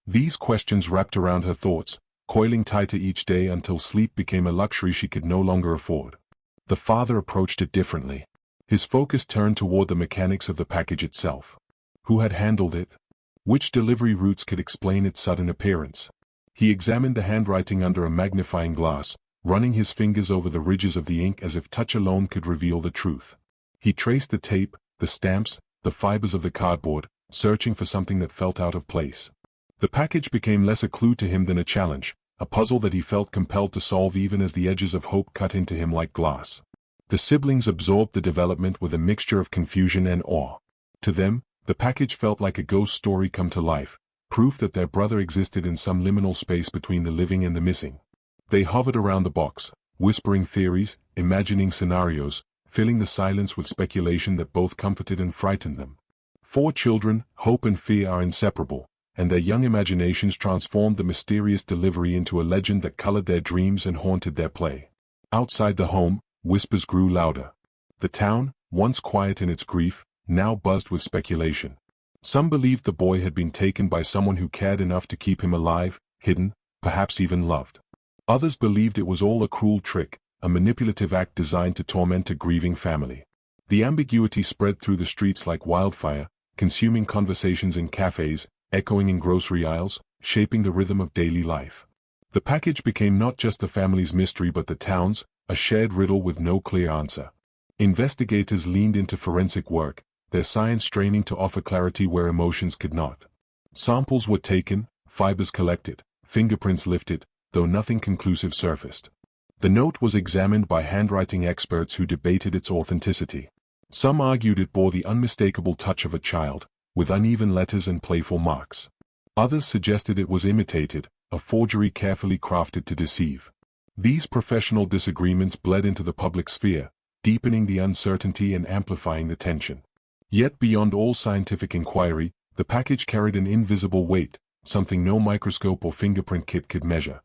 These questions wrapped around her thoughts, coiling tighter each day until sleep became a luxury she could no longer afford. The father approached it differently. His focus turned toward the mechanics of the package itself. Who had handled it? Which delivery routes could explain its sudden appearance? He examined the handwriting under a magnifying glass, running his fingers over the ridges of the ink as if touch alone could reveal the truth. He traced the tape, the stamps, the fibers of the cardboard, searching for something that felt out of place. The package became less a clue to him than a challenge, a puzzle that he felt compelled to solve even as the edges of hope cut into him like glass. The siblings absorbed the development with a mixture of confusion and awe. To them, the package felt like a ghost story come to life, proof that their brother existed in some liminal space between the living and the missing. They hovered around the box, whispering theories, imagining scenarios, filling the silence with speculation that both comforted and frightened them. For children, hope and fear are inseparable, and their young imaginations transformed the mysterious delivery into a legend that colored their dreams and haunted their play. Outside the home, whispers grew louder. The town, once quiet in its grief, now buzzed with speculation. Some believed the boy had been taken by someone who cared enough to keep him alive, hidden, perhaps even loved. Others believed it was all a cruel trick, a manipulative act designed to torment a grieving family. The ambiguity spread through the streets like wildfire, consuming conversations in cafes, echoing in grocery aisles, shaping the rhythm of daily life. The package became not just the family's mystery but the town's, a shared riddle with no clear answer. Investigators leaned into forensic work, their science straining to offer clarity where emotions could not. Samples were taken, fibers collected, fingerprints lifted, though nothing conclusive surfaced. The note was examined by handwriting experts who debated its authenticity. Some argued it bore the unmistakable touch of a child, with uneven letters and playful marks. Others suggested it was imitated, a forgery carefully crafted to deceive. These professional disagreements bled into the public sphere, deepening the uncertainty and amplifying the tension. Yet beyond all scientific inquiry, the package carried an invisible weight, something no microscope or fingerprint kit could measure.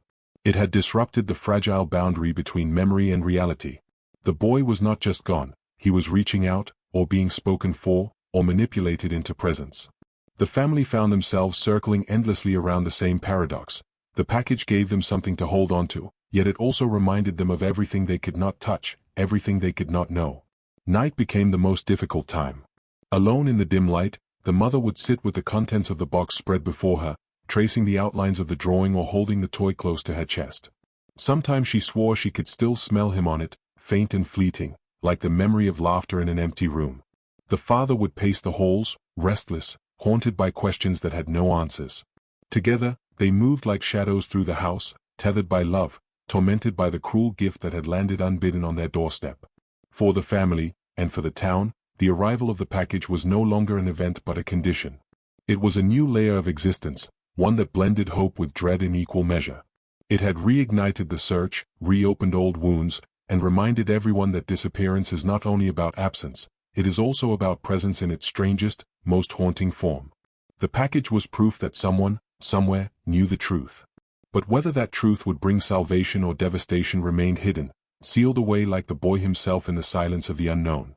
It had disrupted the fragile boundary between memory and reality. The boy was not just gone, he was reaching out, or being spoken for, or manipulated into presence. The family found themselves circling endlessly around the same paradox. The package gave them something to hold on to, yet it also reminded them of everything they could not touch, everything they could not know. Night became the most difficult time. Alone in the dim light, the mother would sit with the contents of the box spread before her, tracing the outlines of the drawing or holding the toy close to her chest. Sometimes she swore she could still smell him on it, faint and fleeting, like the memory of laughter in an empty room. The father would pace the halls, restless, haunted by questions that had no answers. Together, they moved like shadows through the house, tethered by love, tormented by the cruel gift that had landed unbidden on their doorstep. For the family, and for the town, the arrival of the package was no longer an event but a condition. It was a new layer of existence, one that blended hope with dread in equal measure. It had reignited the search, reopened old wounds, and reminded everyone that disappearance is not only about absence, it is also about presence in its strangest, most haunting form. The package was proof that someone, somewhere, knew the truth. But whether that truth would bring salvation or devastation remained hidden, sealed away like the boy himself in the silence of the unknown.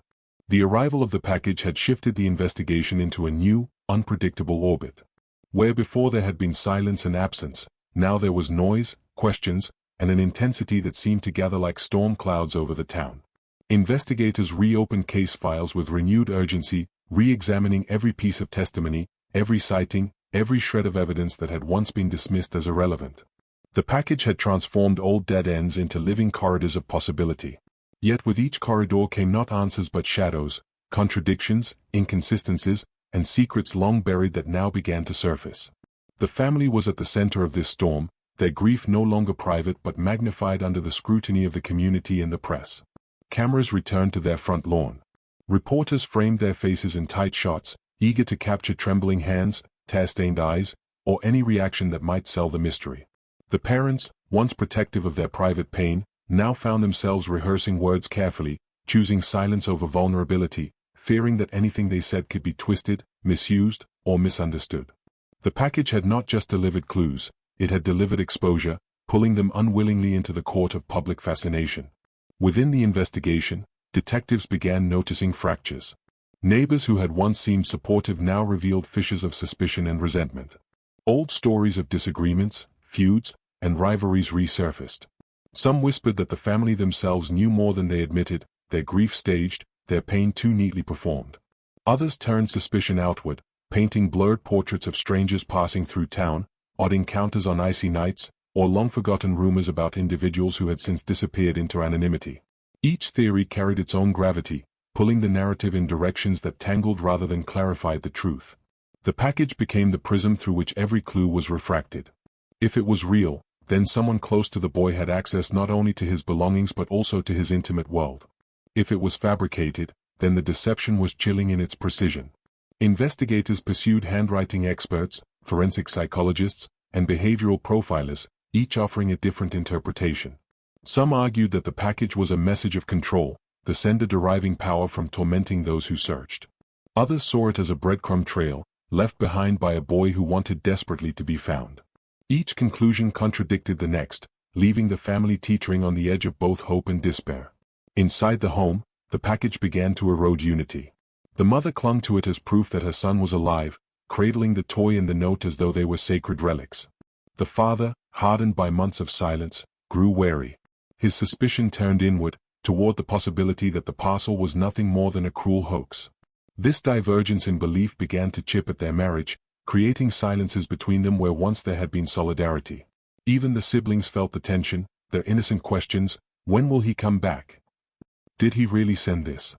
The arrival of the package had shifted the investigation into a new, unpredictable orbit. Where before there had been silence and absence, now there was noise, questions, and an intensity that seemed to gather like storm clouds over the town. Investigators reopened case files with renewed urgency, re-examining every piece of testimony, every sighting, every shred of evidence that had once been dismissed as irrelevant. The package had transformed old dead ends into living corridors of possibility. Yet with each corridor came not answers but shadows, contradictions, inconsistencies, and secrets long buried that now began to surface. The family was at the center of this storm, their grief no longer private but magnified under the scrutiny of the community and the press. Cameras returned to their front lawn. Reporters framed their faces in tight shots, eager to capture trembling hands, tear-stained eyes, or any reaction that might sell the mystery. The parents, once protective of their private pain, now found themselves rehearsing words carefully, choosing silence over vulnerability, fearing that anything they said could be twisted, misused, or misunderstood. The package had not just delivered clues, it had delivered exposure, pulling them unwillingly into the court of public fascination. Within the investigation, detectives began noticing fractures. Neighbors who had once seemed supportive now revealed fissures of suspicion and resentment. Old stories of disagreements, feuds, and rivalries resurfaced. Some whispered that the family themselves knew more than they admitted, their grief staged, their pain too neatly performed. Others turned suspicion outward, painting blurred portraits of strangers passing through town, odd encounters on icy nights, or long-forgotten rumors about individuals who had since disappeared into anonymity. Each theory carried its own gravity, pulling the narrative in directions that tangled rather than clarified the truth. The package became the prism through which every clue was refracted. If it was real, then someone close to the boy had access not only to his belongings but also to his intimate world. If it was fabricated, then the deception was chilling in its precision. Investigators pursued handwriting experts, forensic psychologists, and behavioral profilers, each offering a different interpretation. Some argued that the package was a message of control, the sender deriving power from tormenting those who searched. Others saw it as a breadcrumb trail, left behind by a boy who wanted desperately to be found. Each conclusion contradicted the next, leaving the family teetering on the edge of both hope and despair. Inside the home, the package began to erode unity. The mother clung to it as proof that her son was alive, cradling the toy and the note as though they were sacred relics. The father, hardened by months of silence, grew wary. His suspicion turned inward, toward the possibility that the parcel was nothing more than a cruel hoax. This divergence in belief began to chip at their marriage, creating silences between them where once there had been solidarity. Even the siblings felt the tension, their innocent questions: when will he come back? Did he really send this?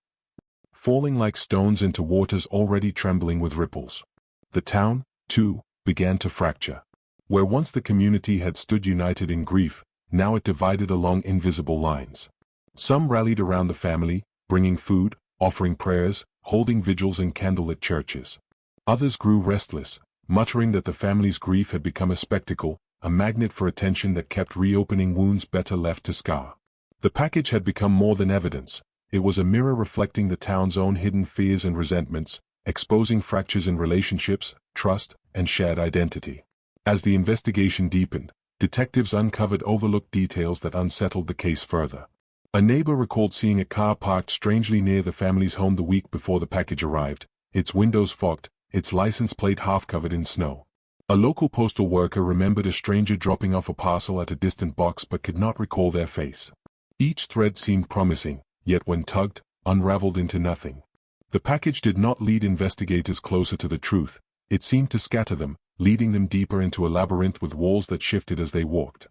Falling like stones into waters already trembling with ripples. The town, too, began to fracture. Where once the community had stood united in grief, now it divided along invisible lines. Some rallied around the family, bringing food, offering prayers, holding vigils and candlelit churches. Others grew restless, muttering that the family's grief had become a spectacle, a magnet for attention that kept reopening wounds better left to scar. The package had become more than evidence. It was a mirror reflecting the town's own hidden fears and resentments, exposing fractures in relationships, trust, and shared identity. As the investigation deepened, detectives uncovered overlooked details that unsettled the case further. A neighbor recalled seeing a car parked strangely near the family's home the week before the package arrived, its windows fogged, its license plate half covered in snow. A local postal worker remembered a stranger dropping off a parcel at a distant box but could not recall their face. Each thread seemed promising, yet when tugged, unraveled into nothing. The package did not lead investigators closer to the truth, it seemed to scatter them, leading them deeper into a labyrinth with walls that shifted as they walked.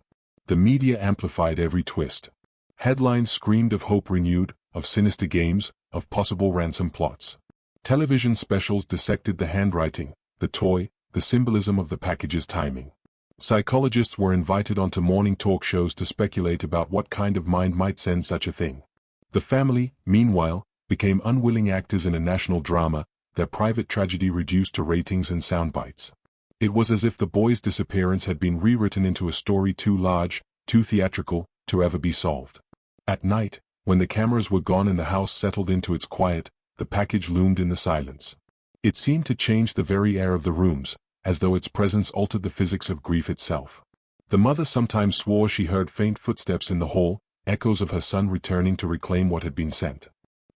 The media amplified every twist. Headlines screamed of hope renewed, of sinister games, of possible ransom plots. Television specials dissected the handwriting, the toy, the symbolism of the package's timing. Psychologists were invited onto morning talk shows to speculate about what kind of mind might send such a thing. The family, meanwhile, became unwilling actors in a national drama, their private tragedy reduced to ratings and sound bites. It was as if the boy's disappearance had been rewritten into a story too large, too theatrical, to ever be solved. At night, when the cameras were gone and the house settled into its quiet, the package loomed in the silence. It seemed to change the very air of the rooms, as though its presence altered the physics of grief itself. The mother sometimes swore she heard faint footsteps in the hall, echoes of her son returning to reclaim what had been sent.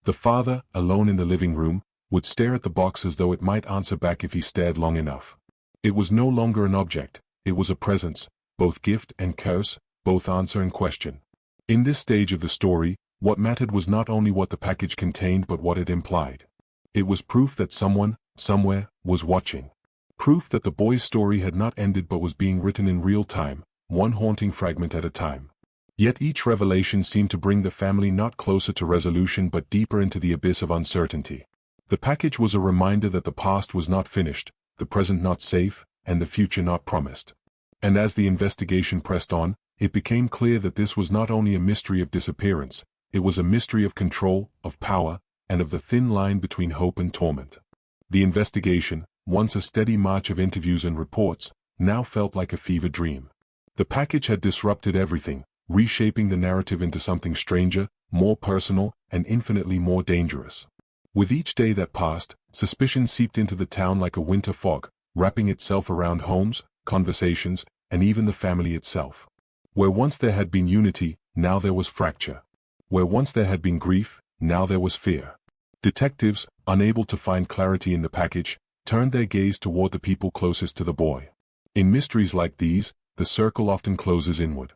The father, alone in the living room, would stare at the box as though it might answer back if he stared long enough. It was no longer an object, it was a presence, both gift and curse, both answer and question. In this stage of the story, what mattered was not only what the package contained but what it implied. It was proof that someone, somewhere, was watching. Proof that the boy's story had not ended but was being written in real time, one haunting fragment at a time. Yet each revelation seemed to bring the family not closer to resolution but deeper into the abyss of uncertainty. The package was a reminder that the past was not finished, the present not safe, and the future not promised. And as the investigation pressed on, it became clear that this was not only a mystery of disappearance, it was a mystery of control, of power, and of the thin line between hope and torment. The investigation, once a steady march of interviews and reports, now felt like a fever dream. The package had disrupted everything, reshaping the narrative into something stranger, more personal, and infinitely more dangerous. With each day that passed, suspicion seeped into the town like a winter fog, wrapping itself around homes, conversations, and even the family itself. Where once there had been unity, now there was fracture. Where once there had been grief, now there was fear. Detectives, unable to find clarity in the package, turned their gaze toward the people closest to the boy. In mysteries like these, the circle often closes inward.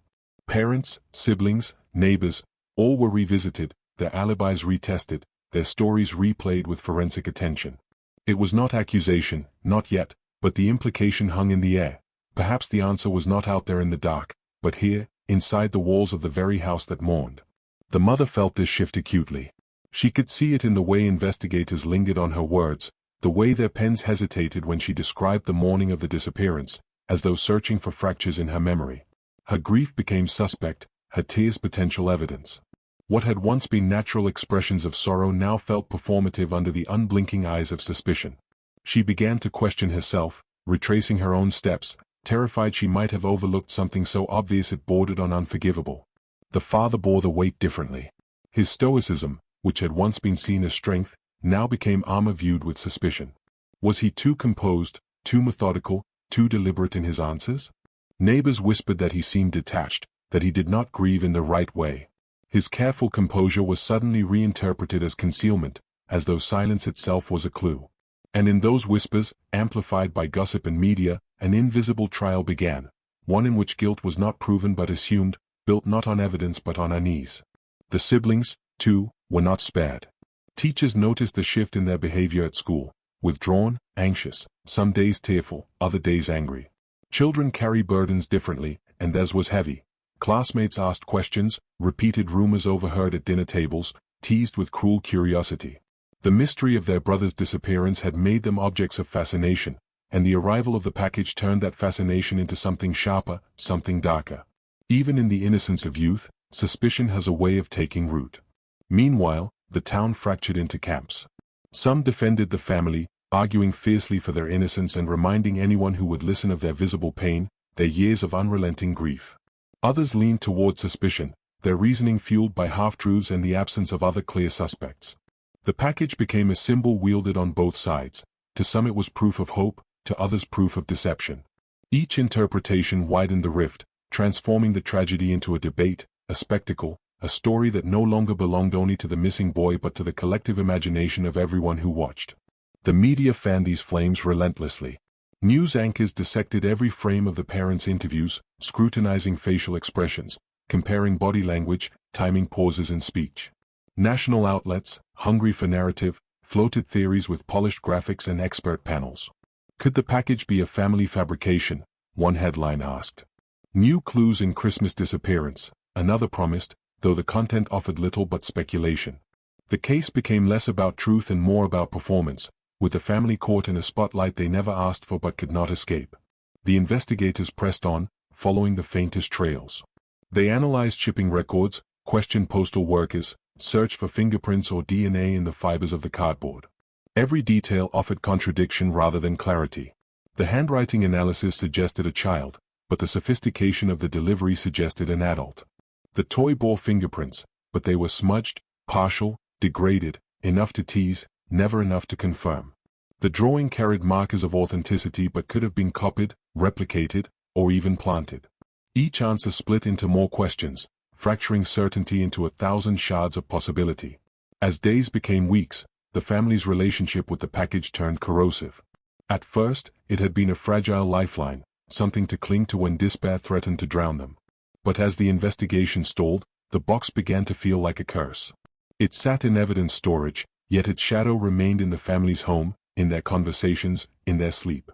Parents, siblings, neighbors, all were revisited, their alibis retested, their stories replayed with forensic attention. It was not accusation, not yet, but the implication hung in the air. Perhaps the answer was not out there in the dark, but here, inside the walls of the very house that mourned. The mother felt this shift acutely. She could see it in the way investigators lingered on her words, the way their pens hesitated when she described the morning of the disappearance, as though searching for fractures in her memory. Her grief became suspect, her tears potential evidence. What had once been natural expressions of sorrow now felt performative under the unblinking eyes of suspicion. She began to question herself, retracing her own steps, terrified she might have overlooked something so obvious it bordered on unforgivable. The father bore the weight differently. His stoicism, which had once been seen as strength, now became armor viewed with suspicion. Was he too composed, too methodical, too deliberate in his answers? Neighbors whispered that he seemed detached, that he did not grieve in the right way. His careful composure was suddenly reinterpreted as concealment, as though silence itself was a clue. And in those whispers, amplified by gossip and media, an invisible trial began, one in which guilt was not proven but assumed, built not on evidence but on unease. The siblings, too, were not spared. Teachers noticed the shift in their behavior at school, withdrawn, anxious, some days tearful, other days angry. Children carry burdens differently, and theirs was heavy. Classmates asked questions, repeated rumors overheard at dinner tables, teased with cruel curiosity. The mystery of their brother's disappearance had made them objects of fascination, and the arrival of the package turned that fascination into something sharper, something darker. Even in the innocence of youth, suspicion has a way of taking root. Meanwhile, the town fractured into camps. Some defended the family, arguing fiercely for their innocence and reminding anyone who would listen of their visible pain, their years of unrelenting grief. Others leaned toward suspicion, their reasoning fueled by half-truths and the absence of other clear suspects. The package became a symbol wielded on both sides. To some it was proof of hope, to others proof of deception. Each interpretation widened the rift, transforming the tragedy into a debate, a spectacle, a story that no longer belonged only to the missing boy but to the collective imagination of everyone who watched. The media fanned these flames relentlessly. News anchors dissected every frame of the parents' interviews, scrutinizing facial expressions, comparing body language, timing pauses in speech. National outlets, hungry for narrative, floated theories with polished graphics and expert panels. Could the package be a family fabrication? One headline asked. New clues in Christmas disappearance, another promised, though the content offered little but speculation. The case became less about truth and more about performance, with the family caught in a spotlight they never asked for but could not escape. The investigators pressed on, following the faintest trails. They analyzed shipping records, questioned postal workers, searched for fingerprints or DNA in the fibers of the cardboard. Every detail offered contradiction rather than clarity. The handwriting analysis suggested a child, but the sophistication of the delivery suggested an adult. The toy bore fingerprints, but they were smudged, partial, degraded, enough to tease, never enough to confirm. The drawing carried markers of authenticity but could have been copied, replicated, or even planted. Each answer split into more questions, fracturing certainty into 1,000 shards of possibility. As days became weeks, the family's relationship with the package turned corrosive. At first, it had been a fragile lifeline, something to cling to when despair threatened to drown them. But as the investigation stalled, the box began to feel like a curse. It sat in evidence storage, yet its shadow remained in the family's home, in their conversations, in their sleep.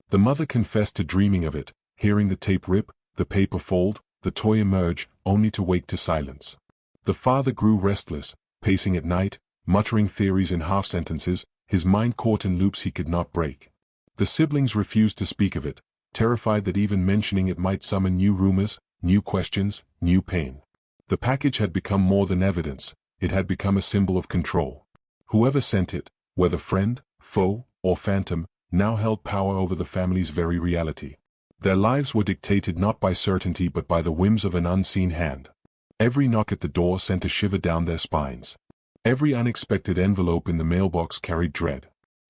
The mother confessed to dreaming of it, hearing the tape rip, the paper fold, the toy emerge, only to wake to silence. The father grew restless, pacing at night, muttering theories in half-sentences, his mind caught in loops he could not break. The siblings refused to speak of it, terrified that even mentioning it might summon new rumors, new questions, new pain. The package had become more than evidence, it had become a symbol of control. Whoever sent it, whether friend, foe, or phantom, now held power over the family's very reality. Their lives were dictated not by certainty but by the whims of an unseen hand. Every knock at the door sent a shiver down their spines. Every unexpected envelope in the mailbox carried dread.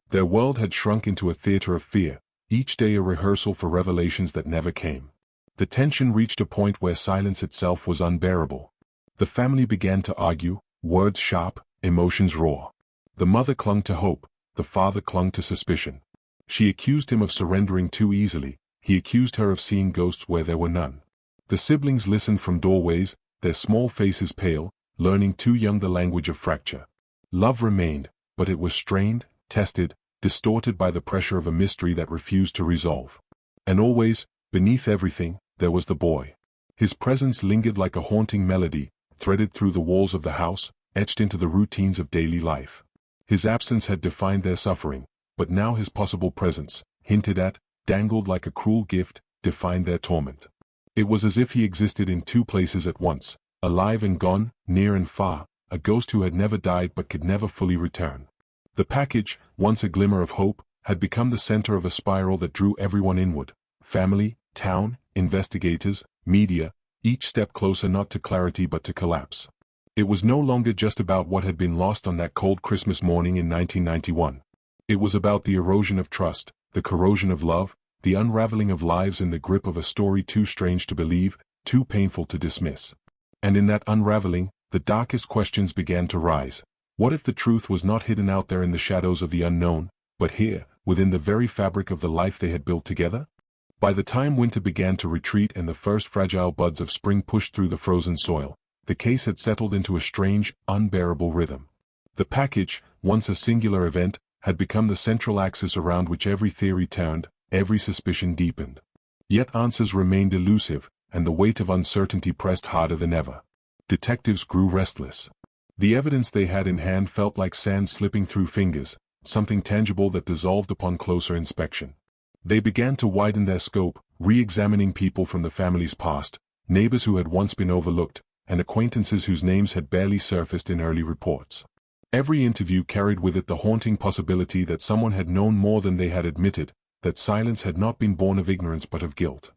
Their world had shrunk into a theater of fear, each day a rehearsal for revelations that never came. The tension reached a point where silence itself was unbearable. The family began to argue, words sharp, emotions raw. The mother clung to hope, the father clung to suspicion. She accused him of surrendering too easily, he accused her of seeing ghosts where there were none. The siblings listened from doorways, their small faces pale, learning too young the language of fracture. Love remained, but it was strained, tested, distorted by the pressure of a mystery that refused to resolve. And always, beneath everything, there was the boy. His presence lingered like a haunting melody, threaded through the walls of the house, etched into the routines of daily life. His absence had defined their suffering, but now his possible presence, hinted at, dangled like a cruel gift, defined their torment. It was as if he existed in two places at once, alive and gone, near and far, a ghost who had never died but could never fully return. The package, once a glimmer of hope, had become the center of a spiral that drew everyone inward. Family, town, investigators, media, each step closer not to clarity but to collapse. It was no longer just about what had been lost on that cold Christmas morning in 1991. It was about the erosion of trust, the corrosion of love, the unraveling of lives in the grip of a story too strange to believe, too painful to dismiss. And in that unraveling, the darkest questions began to rise. What if the truth was not hidden out there in the shadows of the unknown, but here, within the very fabric of the life they had built together? By the time winter began to retreat and the first fragile buds of spring pushed through the frozen soil, the case had settled into a strange, unbearable rhythm. The package, once a singular event, had become the central axis around which every theory turned, every suspicion deepened. Yet answers remained elusive, and the weight of uncertainty pressed harder than ever. Detectives grew restless. The evidence they had in hand felt like sand slipping through fingers, something tangible that dissolved upon closer inspection. They began to widen their scope, re-examining people from the family's past, neighbors who had once been overlooked, and acquaintances whose names had barely surfaced in early reports. Every interview carried with it the haunting possibility that someone had known more than they had admitted, that silence had not been born of ignorance but of guilt.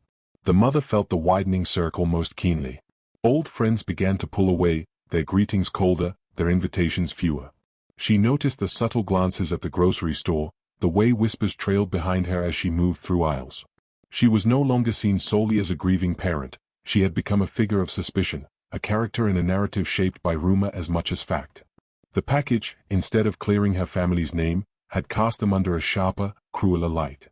The mother felt the widening circle most keenly. Old friends began to pull away, their greetings colder, their invitations fewer. She noticed the subtle glances at the grocery store, the way whispers trailed behind her as she moved through aisles. She was no longer seen solely as a grieving parent, she had become a figure of suspicion, a character in a narrative shaped by rumor as much as fact. The package, instead of clearing her family's name, had cast them under a sharper, crueler light.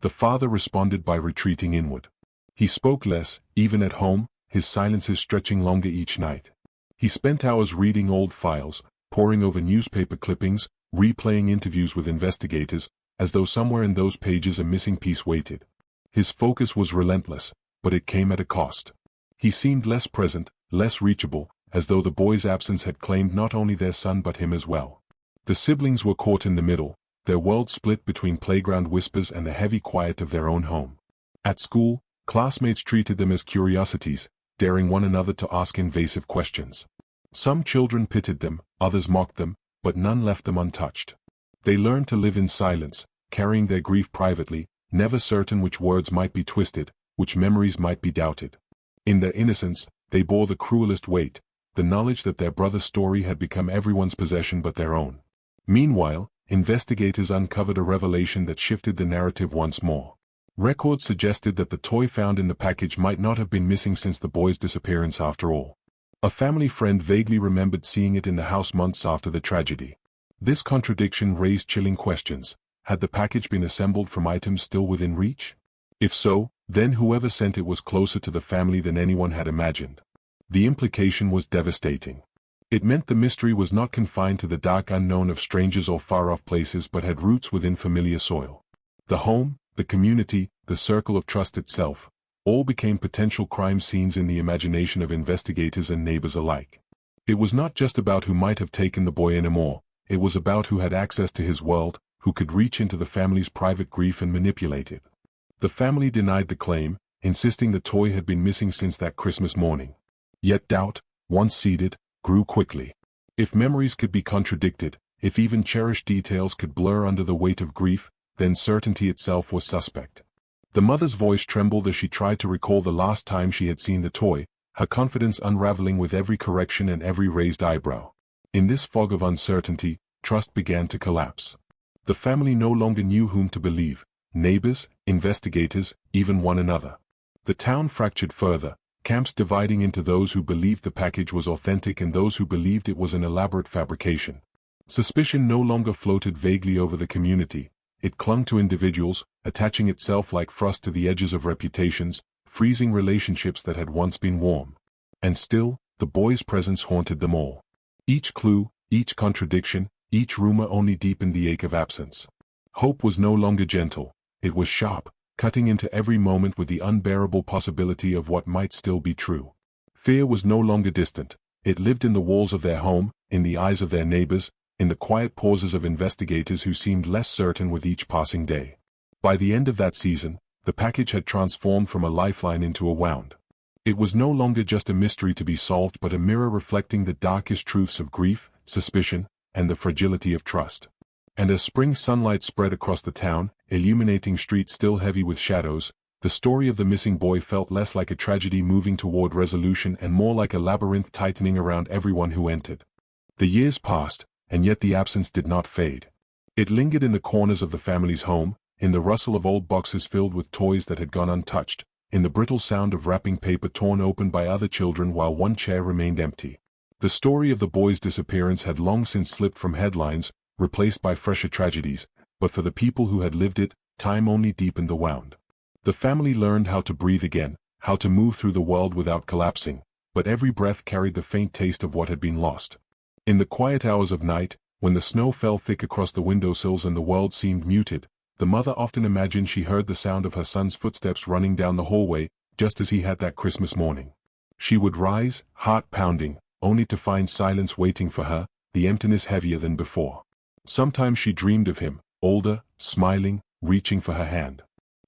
The father responded by retreating inward. He spoke less, even at home, his silences stretching longer each night. He spent hours reading old files, poring over newspaper clippings, replaying interviews with investigators, as though somewhere in those pages a missing piece waited. His focus was relentless, but it came at a cost. He seemed less present, less reachable, as though the boy's absence had claimed not only their son but him as well. The siblings were caught in the middle, their world split between playground whispers and the heavy quiet of their own home. At school, classmates treated them as curiosities, daring one another to ask invasive questions. Some children pitied them, others mocked them, but none left them untouched. They learned to live in silence, carrying their grief privately, never certain which words might be twisted, which memories might be doubted. In their innocence, they bore the cruelest weight, the knowledge that their brother's story had become everyone's possession but their own. Meanwhile, investigators uncovered a revelation that shifted the narrative once more. Records suggested that the toy found in the package might not have been missing since the boy's disappearance after all. A family friend vaguely remembered seeing it in the house months after the tragedy. This contradiction raised chilling questions. Had the package been assembled from items still within reach? If so, then whoever sent it was closer to the family than anyone had imagined. The implication was devastating. It meant the mystery was not confined to the dark unknown of strangers or far-off places but had roots within familiar soil. The home, the community, the circle of trust itself, all became potential crime scenes in the imagination of investigators and neighbors alike. It was not just about who might have taken the boy anymore, it was about who had access to his world, who could reach into the family's private grief and manipulate it. The family denied the claim, insisting the toy had been missing since that Christmas morning. Yet doubt, once seeded, grew quickly. If memories could be contradicted, if even cherished details could blur under the weight of grief, then certainty itself was suspect. The mother's voice trembled as she tried to recall the last time she had seen the toy, her confidence unraveling with every correction and every raised eyebrow. In this fog of uncertainty, trust began to collapse. The family no longer knew whom to believe, neighbors, investigators, even one another. The town fractured further, camps dividing into those who believed the package was authentic and those who believed it was an elaborate fabrication. Suspicion no longer floated vaguely over the community. It clung to individuals, attaching itself like frost to the edges of reputations, freezing relationships that had once been warm. And still, the boy's presence haunted them all. Each clue, each contradiction, each rumor only deepened the ache of absence. Hope was no longer gentle, it was sharp, cutting into every moment with the unbearable possibility of what might still be true. Fear was no longer distant, it lived in the walls of their home, in the eyes of their neighbors, in the quiet pauses of investigators who seemed less certain with each passing day. By the end of that season, the package had transformed from a lifeline into a wound. It was no longer just a mystery to be solved but a mirror reflecting the darkest truths of grief, suspicion, and the fragility of trust. And as spring sunlight spread across the town, illuminating streets still heavy with shadows, the story of the missing boy felt less like a tragedy moving toward resolution and more like a labyrinth tightening around everyone who entered. The years passed, and yet the absence did not fade. It lingered in the corners of the family's home, in the rustle of old boxes filled with toys that had gone untouched, in the brittle sound of wrapping paper torn open by other children while one chair remained empty. The story of the boy's disappearance had long since slipped from headlines, replaced by fresher tragedies, but for the people who had lived it, time only deepened the wound. The family learned how to breathe again, how to move through the world without collapsing, but every breath carried the faint taste of what had been lost. In the quiet hours of night, when the snow fell thick across the windowsills and the world seemed muted, the mother often imagined she heard the sound of her son's footsteps running down the hallway, just as he had that Christmas morning. She would rise, heart pounding, only to find silence waiting for her, the emptiness heavier than before. Sometimes she dreamed of him, older, smiling, reaching for her hand.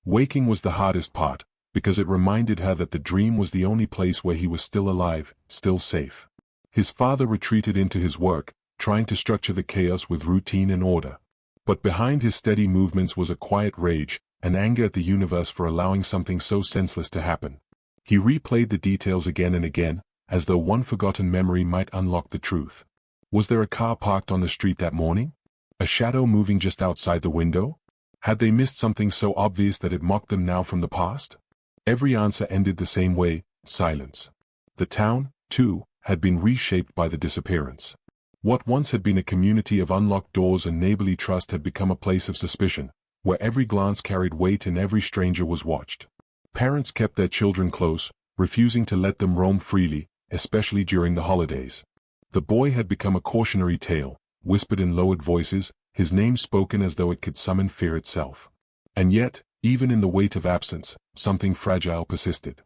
Waking was the hardest part, because it reminded her that the dream was the only place where he was still alive, still safe. His father retreated into his work, trying to structure the chaos with routine and order. But behind his steady movements was a quiet rage, an anger at the universe for allowing something so senseless to happen. He replayed the details again and again, as though one forgotten memory might unlock the truth. Was there a car parked on the street that morning? A shadow moving just outside the window? Had they missed something so obvious that it mocked them now from the past? Every answer ended the same way, silence. The town, too, had been reshaped by the disappearance. What once had been a community of unlocked doors and neighborly trust had become a place of suspicion, where every glance carried weight and every stranger was watched. Parents kept their children close, refusing to let them roam freely, especially during the holidays. The boy had become a cautionary tale, whispered in lowered voices, his name spoken as though it could summon fear itself. And yet, even in the weight of absence, something fragile persisted.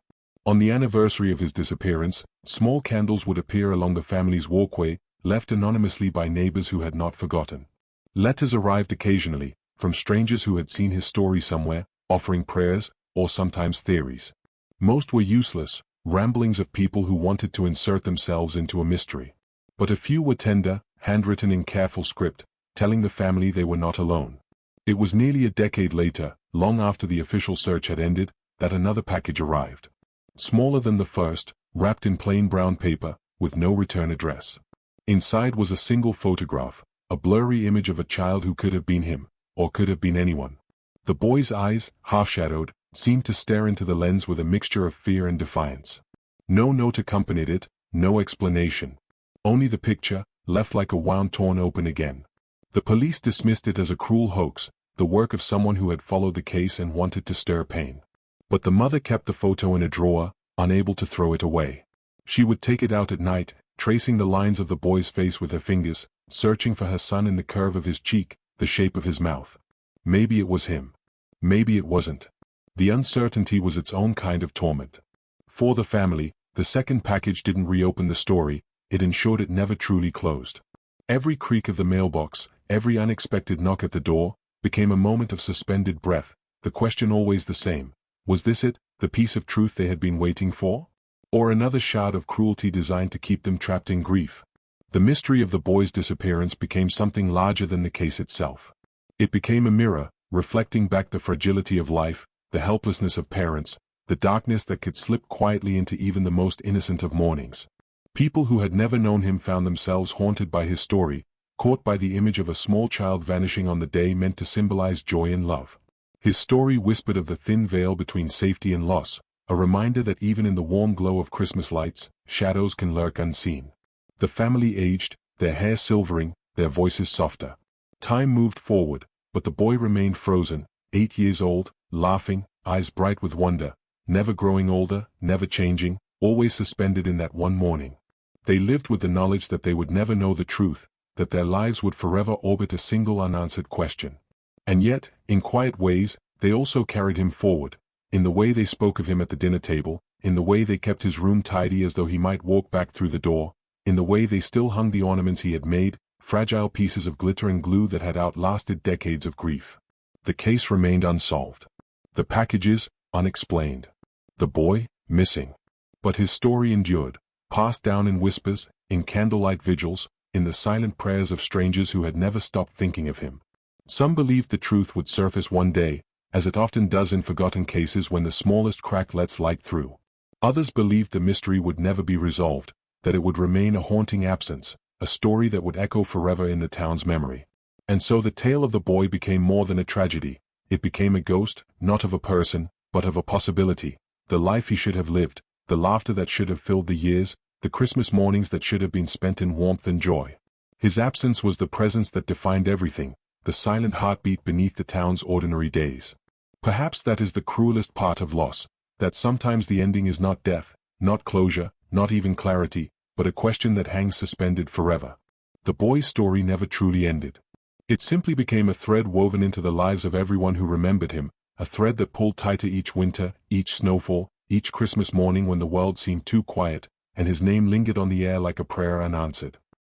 On the anniversary of his disappearance, small candles would appear along the family's walkway, left anonymously by neighbors who had not forgotten. Letters arrived occasionally, from strangers who had seen his story somewhere, offering prayers, or sometimes theories. Most were useless, ramblings of people who wanted to insert themselves into a mystery. But a few were tender, handwritten in careful script, telling the family they were not alone. It was nearly a decade later, long after the official search had ended, that another package arrived. Smaller than the first, wrapped in plain brown paper, with no return address. Inside was a single photograph, a blurry image of a child who could have been him, or could have been anyone. The boy's eyes, half-shadowed, seemed to stare into the lens with a mixture of fear and defiance. No note accompanied it, no explanation. Only the picture, left like a wound torn open again. The police dismissed it as a cruel hoax, the work of someone who had followed the case and wanted to stir pain. But the mother kept the photo in a drawer, unable to throw it away. She would take it out at night, tracing the lines of the boy's face with her fingers, searching for her son in the curve of his cheek, the shape of his mouth. Maybe it was him. Maybe it wasn't. The uncertainty was its own kind of torment. For the family, the second package didn't reopen the story, it ensured it never truly closed. Every creak of the mailbox, every unexpected knock at the door, became a moment of suspended breath, the question always the same. Was this it, the piece of truth they had been waiting for? Or another shard of cruelty designed to keep them trapped in grief? The mystery of the boy's disappearance became something larger than the case itself. It became a mirror, reflecting back the fragility of life, the helplessness of parents, the darkness that could slip quietly into even the most innocent of mornings. People who had never known him found themselves haunted by his story, caught by the image of a small child vanishing on the day meant to symbolize joy and love. His story whispered of the thin veil between safety and loss, a reminder that even in the warm glow of Christmas lights, shadows can lurk unseen. The family aged, their hair silvering, their voices softer. Time moved forward, but the boy remained frozen, 8 years old, laughing, eyes bright with wonder, never growing older, never changing, always suspended in that one morning. They lived with the knowledge that they would never know the truth, that their lives would forever orbit a single unanswered question. And yet, in quiet ways, they also carried him forward, in the way they spoke of him at the dinner table, in the way they kept his room tidy as though he might walk back through the door, in the way they still hung the ornaments he had made, fragile pieces of glitter and glue that had outlasted decades of grief. The case remained unsolved. The packages, unexplained. The boy, missing. But his story endured, passed down in whispers, in candlelight vigils, in the silent prayers of strangers who had never stopped thinking of him. Some believed the truth would surface one day, as it often does in forgotten cases when the smallest crack lets light through. Others believed the mystery would never be resolved, that it would remain a haunting absence, a story that would echo forever in the town's memory. And so the tale of the boy became more than a tragedy. It became a ghost, not of a person, but of a possibility, the life he should have lived, the laughter that should have filled the years, the Christmas mornings that should have been spent in warmth and joy. His absence was the presence that defined everything, the silent heartbeat beneath the town's ordinary days. Perhaps that is the cruelest part of loss, that sometimes the ending is not death, not closure, not even clarity, but a question that hangs suspended forever. The boy's story never truly ended. It simply became a thread woven into the lives of everyone who remembered him, a thread that pulled tighter each winter, each snowfall, each Christmas morning when the world seemed too quiet, and his name lingered on the air like a prayer unanswered.